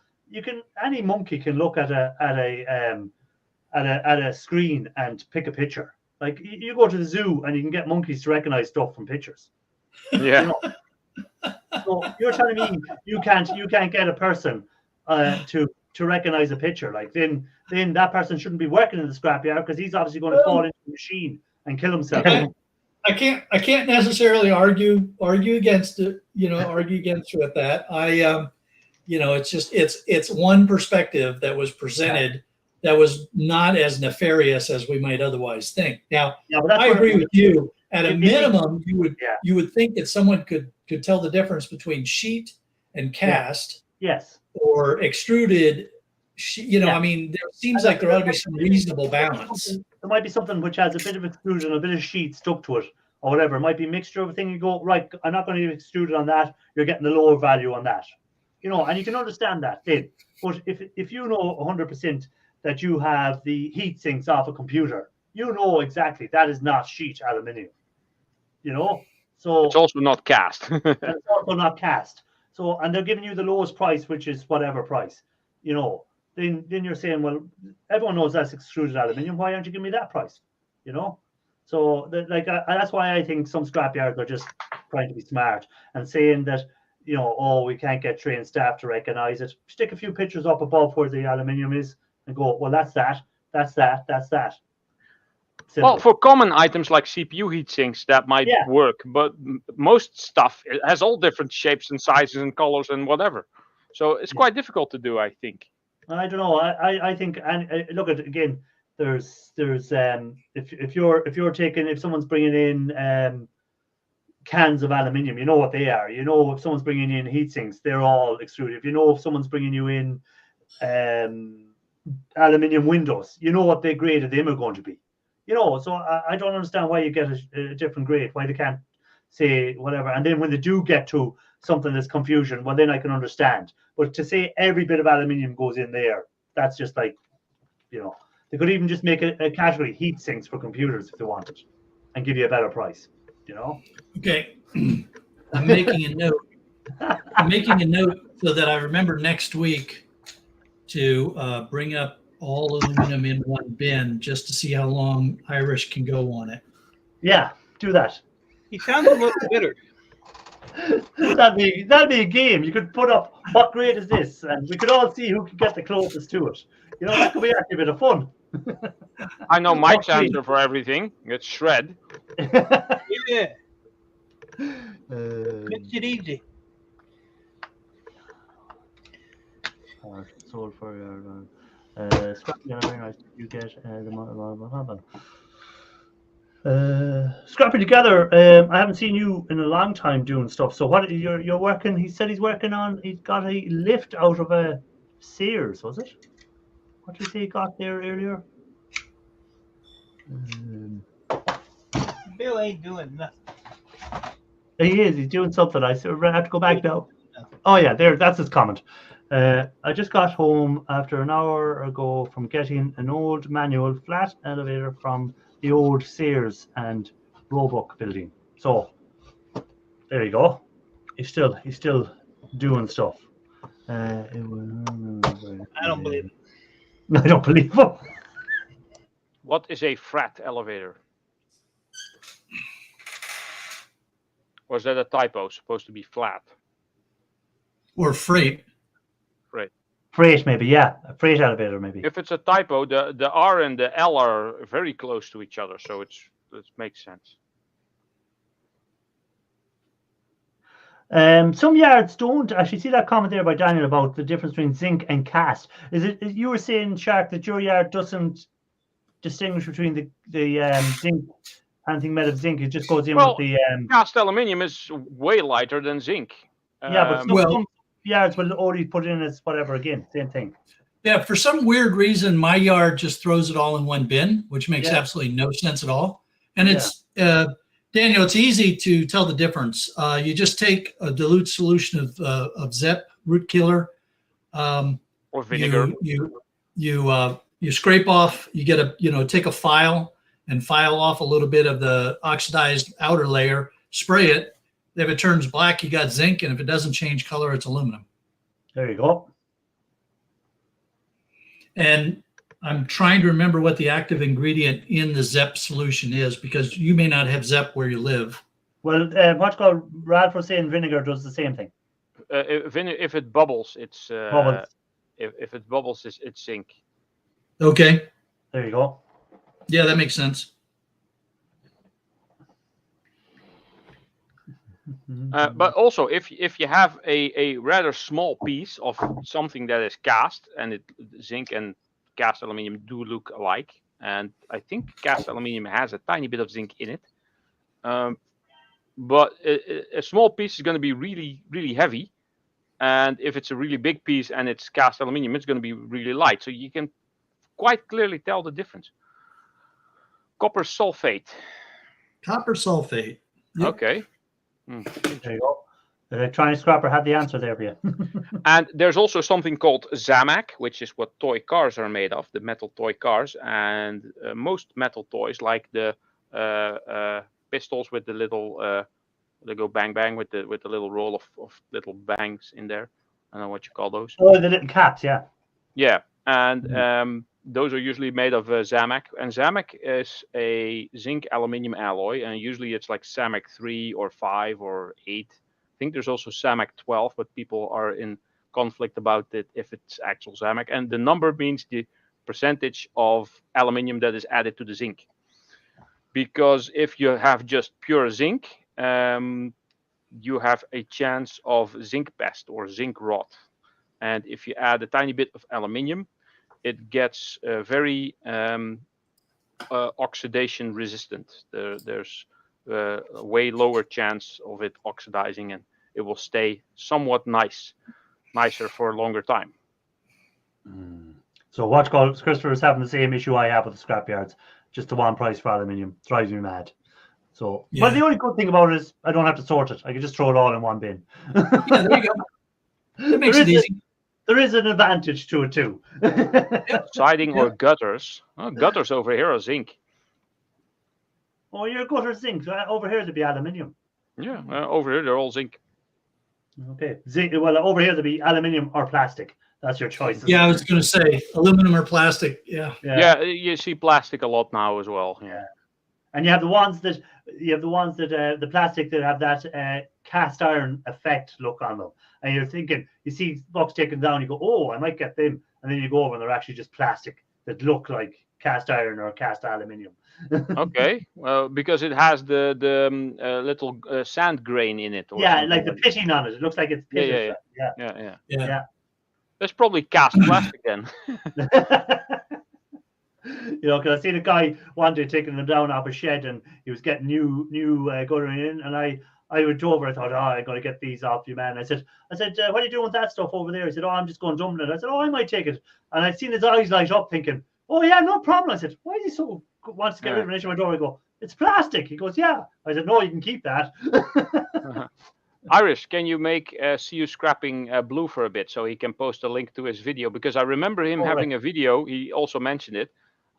Any monkey can look at a screen and pick a picture. Like, you go to the zoo and you can get monkeys to recognize stuff from pictures. Yeah. You know? So you're telling me you can't get a person to recognize a picture. Like, then that person shouldn't be working in the scrapyard, because he's obviously going to fall into the machine and kill himself. I can't necessarily argue against it. Argue against with that. It's one perspective that was presented that was not as nefarious as we might otherwise think. Now, I agree with you. At a minimum, you would think that someone could tell the difference between sheet and cast, yes, or extruded. I mean, there seems like there ought to be some reasonable balance. There might be something which has a bit of extrusion, a bit of sheet stuck to it, or whatever. It might be a mixture of a thing. You go, right, I'm not going to extrude it on that. You're getting the lower value on that. And you can understand that then. But if you know 100% that you have the heat sinks off a computer, you know exactly that is not sheet aluminium. So it's also not cast. it's also not cast. So, and they're giving you the lowest price, which is whatever price. Then you're saying, well, everyone knows that's extruded aluminium. Why aren't you giving me that price? So that's why I think some scrapyards are just trying to be smart and saying that, we can't get trained staff to recognize it. Stick a few pictures up above where the aluminium is and go, well, that's that, that's that, that's that. Simple. Well, for common items like CPU heat sinks, that might work, but most stuff has all different shapes and sizes and colors and whatever. So it's quite difficult to do, I think. I don't know. I think, and look at again. There's if someone's bringing in cans of aluminium, you know what they are. If someone's bringing in heat sinks, they're all extruded. If someone's bringing you in aluminium windows. You know what the grade of them are going to be. So I don't understand why you get a different grade, why they can't say whatever. And then when they do get to something that's confusion, well, then I can understand. But to say every bit of aluminium goes in there, that's just like, they could even just make a category, heat sinks for computers if they wanted, and give you a better price, Okay. I'm making a note. I'm making a note so that I remember next week to bring up all aluminum in one bin just to see how long Irish can go on it. Yeah, do that. He sounds a little bitter. That'd be a game. You could put up what grade is this, and we could all see who could get the closest to it. That could be actually a bit of fun. I know Mike's answer for everything. It's shred. Yeah. Makes it easy. Sold for scrap. Very nice. You get scrapping together. I haven't seen you in a long time doing stuff. So what you're working? He said he's working on. He's got a lift out of a Sears, was it? What did he say he got there earlier? Bill ain't doing nothing. He is. He's doing something. I have to go back now. Oh yeah, there. That's his comment. I just got home after an hour ago from getting an old manual flat elevator from the old Sears and Roebuck building. So there you go. He's still doing stuff. I don't believe it. I don't believe him. What is a frat elevator? Or is that a typo? Supposed to be flat? Or freight. Freight, maybe, yeah. A freight elevator, maybe. If it's a typo, the R and the L are very close to each other, so it makes sense. Some yards don't actually see that comment there by Daniel about the difference between zinc and cast. Is it you were saying, Shark, that your yard doesn't distinguish between the zinc, anything made of zinc? It just goes in with the cast aluminium is way lighter than zinc. Yeah, but some yards will only put in as whatever again, same thing. Yeah, for some weird reason, my yard just throws it all in one bin, which makes absolutely no sense at all. And it's Daniel, it's easy to tell the difference. You just take a dilute solution of ZEP root killer, or vinegar. You scrape off. You get take a file and file off a little bit of the oxidized outer layer. Spray it. If it turns black, you got zinc, and if it doesn't change color, it's aluminum. There you go. And I'm trying to remember what the active ingredient in the ZEP solution is, because you may not have ZEP where you live. Well, what's called Ralph was saying vinegar does the same thing. If it bubbles, it's bubbles. If it bubbles, it's zinc. Okay. There you go. Yeah, that makes sense. But also, if you have a rather small piece of something that is cast, and zinc and cast aluminium do look alike, and I think cast aluminium has a tiny bit of zinc in it, but a small piece is going to be really, really heavy, and if it's a really big piece and it's cast aluminium, it's going to be really light. So you can quite clearly tell the difference. Copper sulfate. Copper sulfate. Yep. Okay. There you go. The electronic scrapper had the answer there for you. And there's also something called Zamac, which is what toy cars are made of, the metal toy cars. And most metal toys, like the pistols with the little, they go bang bang with the little roll of little bangs in there. I don't know what you call those. Oh, the little caps, yeah. Yeah, and those are usually made of Zamac, and Zamac is a zinc aluminium alloy, and usually it's like Zamac 3 or 5 or 8. I think there's also Zamac 12, but people are in conflict about it if it's actual Zamac. And the number means the percentage of aluminium that is added to the zinc. Because if you have just pure zinc, you have a chance of zinc pest or zinc rot. And if you add a tiny bit of aluminium, it gets very oxidation resistant. There's a way lower chance of it oxidizing, and it will stay somewhat nicer for a longer time. So watch calls. Christopher is having the same issue I have with the scrapyards. Just the one price for aluminium drives me mad. So, Yeah. but the only good thing about it is I don't have to sort it. I can just throw it all in one bin. Yeah, there you go. That makes it easy. There is an advantage to it too. Siding or gutters. Oh, gutters over here are zinc. Oh, your gutter zinc. Over here to be aluminium. Yeah, over here they're all zinc. Okay. Zinc. Well, over here to be aluminium or plastic. That's your choice. Yeah, I was going to say aluminum or plastic. Yeah. Yeah, you see plastic a lot now as well. Yeah. And you have the ones that the plastic that have that cast iron effect look on them, and you're thinking, you see box taken down, you go, oh, I might get them, and then you go over and they're actually just plastic that look like cast iron or cast aluminium. Okay, well, because it has the little sand grain in it. Or Yeah, something like the pitting on it. It looks like it's pitted. Yeah. That's probably cast plastic then. You know, because I seen a guy one day taking them down off a shed, and he was getting new guttering in, and I went over. I thought, I'm going to get these off you, man. I said, what are you doing with that stuff over there? He said, I'm just going dumping it. I said, I might take it. And I'd seen his eyes light up, thinking, oh yeah, no problem. I said, why is he so wants to get rid of an issue my door? I go, it's plastic. He goes, yeah. I said, no, you can keep that. Irish, can you make see you scrapping Blue for a bit so he can post a link to his video? Because I remember him having a video. He also mentioned it.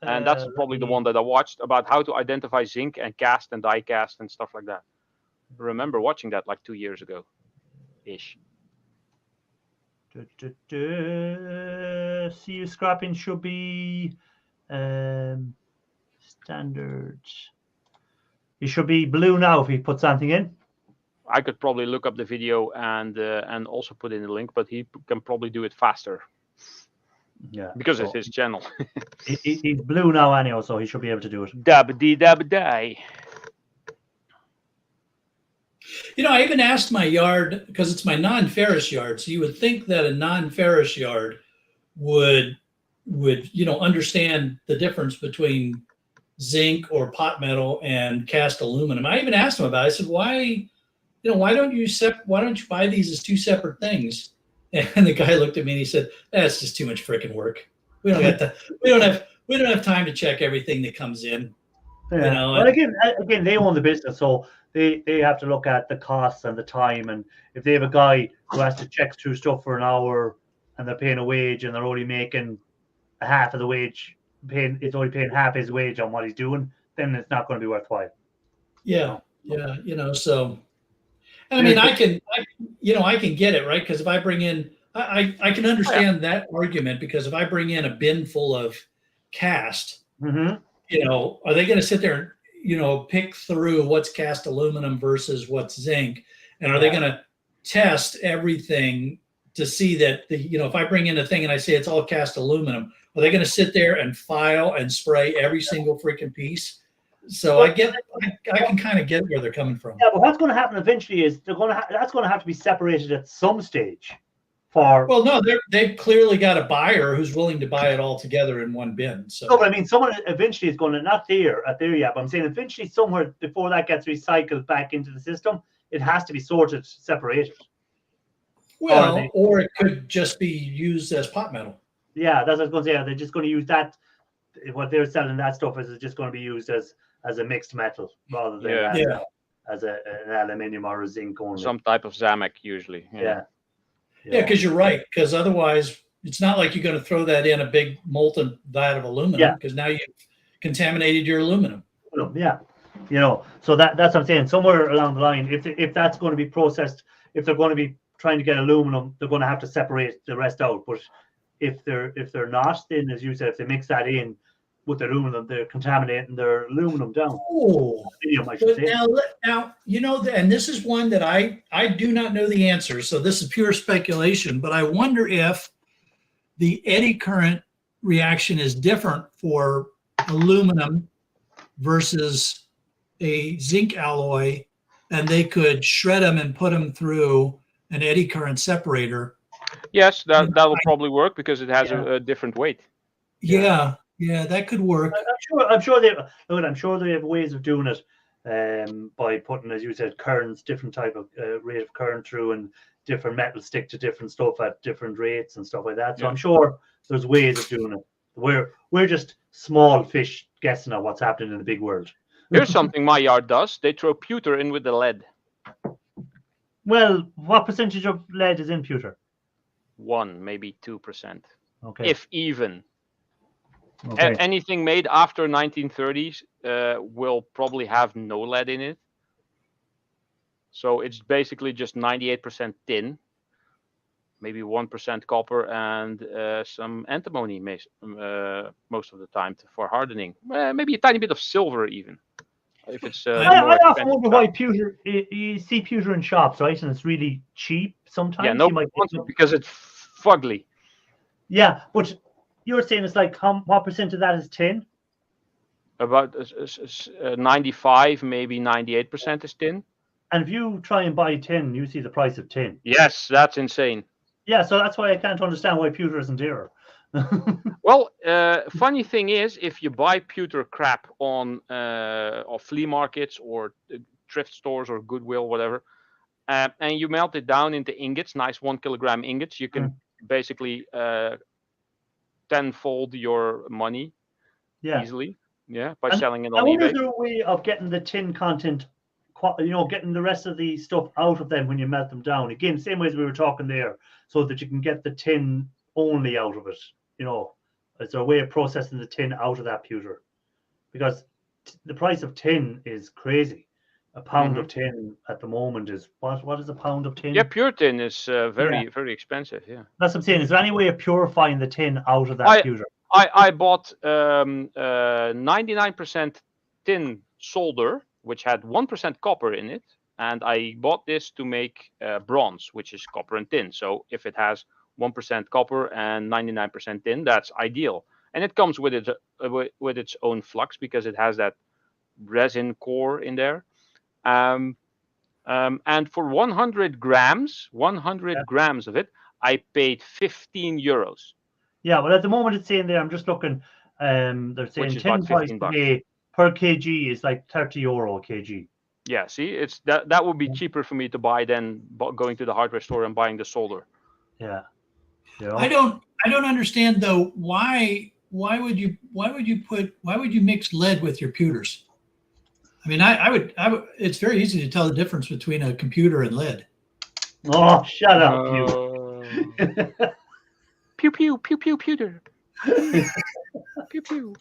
And that's probably the one that I watched about how to identify zinc and cast and die cast and stuff like that. I remember watching that like 2 years ago ish. See you scrapping should be standard. It should be blue now if he puts something in. I could probably look up the video and also put in the link, but he can probably do it faster. Yeah, because it's his channel. He's blue now anyhow, so he should be able to do it. Dabba-dee-dabba-die. You know, I even asked my yard, because it's my non-ferrous yard, so you would think that a non-ferrous yard would understand the difference between zinc or pot metal and cast aluminum. I even asked him about it. I said, why don't you buy these as two separate things? And the guy looked at me and he said, "That's just too much freaking work. We don't have time to check everything that comes in." Yeah. You know, but again, they own the business, so they have to look at the costs and the time. And if they have a guy who has to check through stuff for an hour and they're paying a wage and they're only making half of the wage, it's only paying half his wage on what he's doing, then it's not going to be worthwhile. Yeah. So. I mean, I can get it, right? Because if I bring in, I can understand that argument, because if I bring in a bin full of cast, are they going to sit there and, pick through what's cast aluminum versus what's zinc? And are they going to test everything to see that, if I bring in a thing and I say it's all cast aluminum, are they going to sit there and file and spray every single freaking piece? So I can kind of get where they're coming from. Yeah, but what's going to happen eventually is that's going to have to be separated at some stage. Well, no, they've clearly got a buyer who's willing to buy it all together in one bin. So, no, but I mean, someone eventually is going to, not there yet, but I'm saying eventually somewhere before that gets recycled back into the system, it has to be sorted, separated. Well, or it could just be used as pot metal. Yeah, that's what I was going to say. They're just going to use that. What they're selling that stuff is just going to be used as a mixed metal rather than as an aluminium or a zinc only. Some type of Zamek usually. Yeah, because you're right. Because otherwise, it's not like you're going to throw that in a big molten vat of aluminum, because now you've contaminated your aluminum. Yeah, so that's what I'm saying. Somewhere along the line, if that's going to be processed, if they're going to be trying to get aluminum, they're going to have to separate the rest out. But if they're not, then as you said, if they mix that in with the aluminum, they're contaminating their aluminum down. Oh, now and this is one that I do not know the answer, so this is pure speculation. But I wonder if the eddy current reaction is different for aluminum versus a zinc alloy, and they could shred them and put them through an eddy current separator. Yes, that will probably work because it has a different weight. Yeah, that could work. I'm sure they have ways of doing it. by putting, as you said, currents, different type of rate of current through, and different metals stick to different stuff at different rates and stuff like that. So Yeah. I'm sure there's ways of doing it. We're just small fish guessing at what's happening in the big world. Here's something my yard does. They throw pewter in with the lead. Well, what percentage of lead is in pewter? 1, maybe 2%, Okay. if even. Okay. Anything made after 1930s will probably have no lead in it. So it's basically just 98% tin, maybe 1% copper, and some antimony most of the time for hardening. Maybe a tiny bit of silver even. If it's I often wonder why pewter. You see pewter in shops, right? And it's really cheap sometimes. Yeah, nobody wants it because it's fugly. Yeah, but you're saying it's like what percent of that is tin? About 95, maybe 98% is tin. And if you try and buy tin, you see the price of tin. Yes, that's insane. Yeah, so that's why I can't understand why pewter isn't dearer. Well, funny thing is, if you buy pewter crap on flea markets or thrift stores or Goodwill, whatever, and you melt it down into ingots, nice 1 kilogram ingots, you can basically tenfold your money easily. Yeah, by selling it on eBay. Is there a way of getting the tin content, getting the rest of the stuff out of them when you melt them down? Again, same way as we were talking there, so that you can get the tin only out of it. Is there a way of processing the tin out of that pewter? Because the price of tin is crazy. A pound of tin at the moment is what is a pound of tin? Yeah, pure tin is very expensive. Yeah, that's what I'm saying. Is there any way of purifying the tin out of that pewter? I bought 99% tin solder, which had 1% copper in it, and I bought this to make bronze, which is copper and tin. So if it has 1% copper and 99% tin, that's ideal. And it comes with its own flux because it has that resin core in there. And for 100 grams of it, I paid 15 euros. Yeah, well, at the moment it's saying there, I'm just looking. They're saying tin price today per kg is like 30 euro a kg. Yeah, see, it's that would be cheaper for me to buy than going to the hardware store and buying the solder. Yeah. I don't understand though. Why would you mix lead with your pewters? I mean, I would. It's very easy to tell the difference between a computer and lead. Oh, shut up, you. Pew pew pew pew pewter. Pew pew.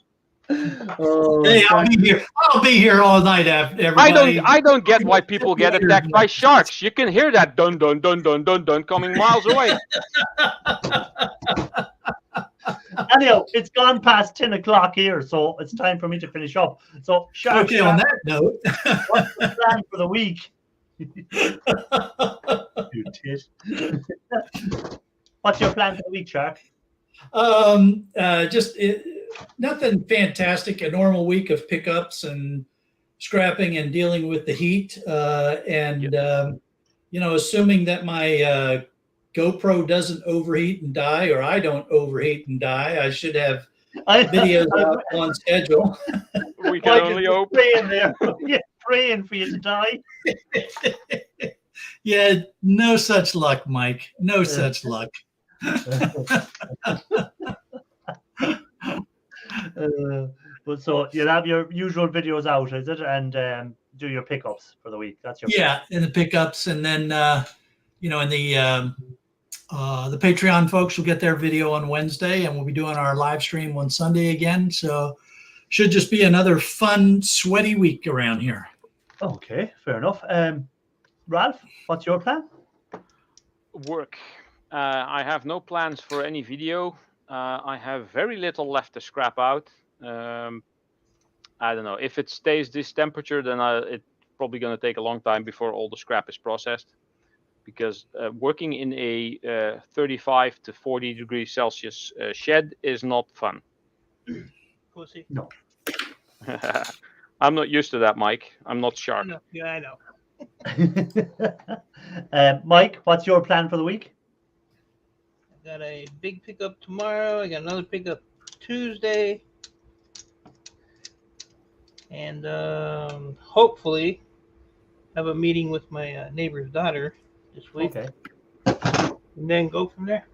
Hey, I'll be here all night after everybody. I don't get why people get attacked by sharks. You can hear that dun dun dun dun dun dun coming miles away. Anyhow, it's gone past 10 o'clock here, so it's time for me to finish up. So, Shark, okay, on that note, what's the plan for the week? You tit. What's your plan for the week, Shark? Nothing fantastic. A normal week of pickups and scrapping and dealing with the heat, assuming that my GoPro doesn't overheat and die, or I don't overheat and die, I should have videos out on schedule. We can only hope. Praying there. Yeah, praying for you to die. Yeah, no such luck, Mike. No such luck. So you'll have your usual videos out, is it? And do your pickups for the week. That's your in the pickups, and then the Patreon folks will get their video on Wednesday, and we'll be doing our live stream on Sunday again. So should just be another fun, sweaty week around here. Okay, fair enough. Ralph, what's your plan? Work. I have no plans for any video. I have very little left to scrap out. I don't know. If it stays this temperature, then it's probably going to take a long time before all the scrap is processed. Because working in a 35 to 40 degrees Celsius shed is not fun. Pussy. No. I'm not used to that, Mike. I'm not sharp. No. Yeah, I know. Mike, what's your plan for the week? I got a big pickup tomorrow. I got another pickup Tuesday. and hopefully have a meeting with my neighbor's daughter this week, Okay. and then go from there.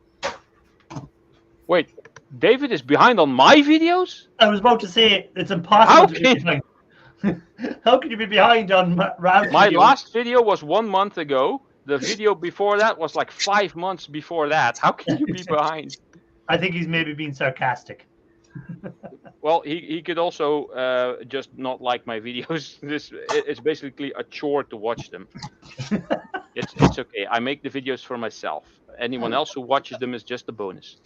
Wait, David is behind on my videos? I was about to say it's impossible How to be can- behind. How can you be behind on Ralph's My video? last video was 1 month ago. The video before that was like 5 months before that. How can you be behind? I think he's maybe being sarcastic. Well, he could also just not like my videos. It's basically a chore to watch them. It's okay. I make the videos for myself. Anyone else who watches them is just a bonus.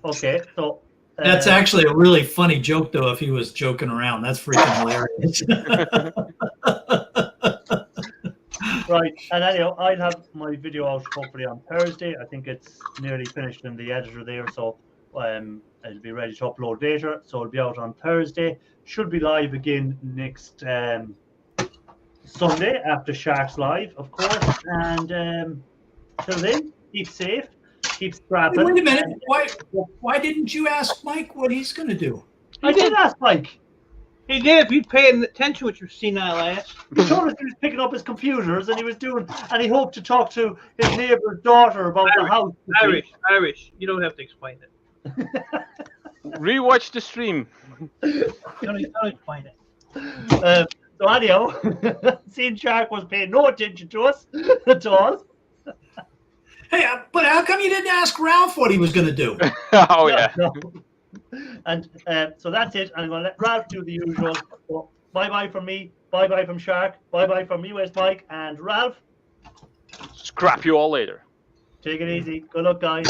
Okay, so That's actually a really funny joke, though. If he was joking around, that's freaking hilarious. right. And anyhow, I'll have my video out hopefully on Thursday. I think it's nearly finished in the editor there, so it'll be ready to upload later. So it'll be out on Thursday. Should be live again next Sunday after Sharks Live, of course. And till then, keep safe, keep scrapping. Wait a minute. Why didn't you ask Mike what he's going to do? I did ask Mike. He did if you'd pay attention with your senile ass. He told us he was picking up his computers and he was doing, and he hoped to talk to his neighbour's daughter about the house. Irish. You don't have to explain it. Rewatch the stream. Don't explain it. So anyhow, seeing Shark was paying no attention to us at all. Hey, but how come you didn't ask Ralph what he was going to do? Oh yeah. No. And so that's it. I'm going to let Ralph do the usual. So, bye-bye from me. Bye-bye from Shark. Bye-bye from me, West Mike. And Ralph, Scrap you all later. take it easy. Good luck, guys.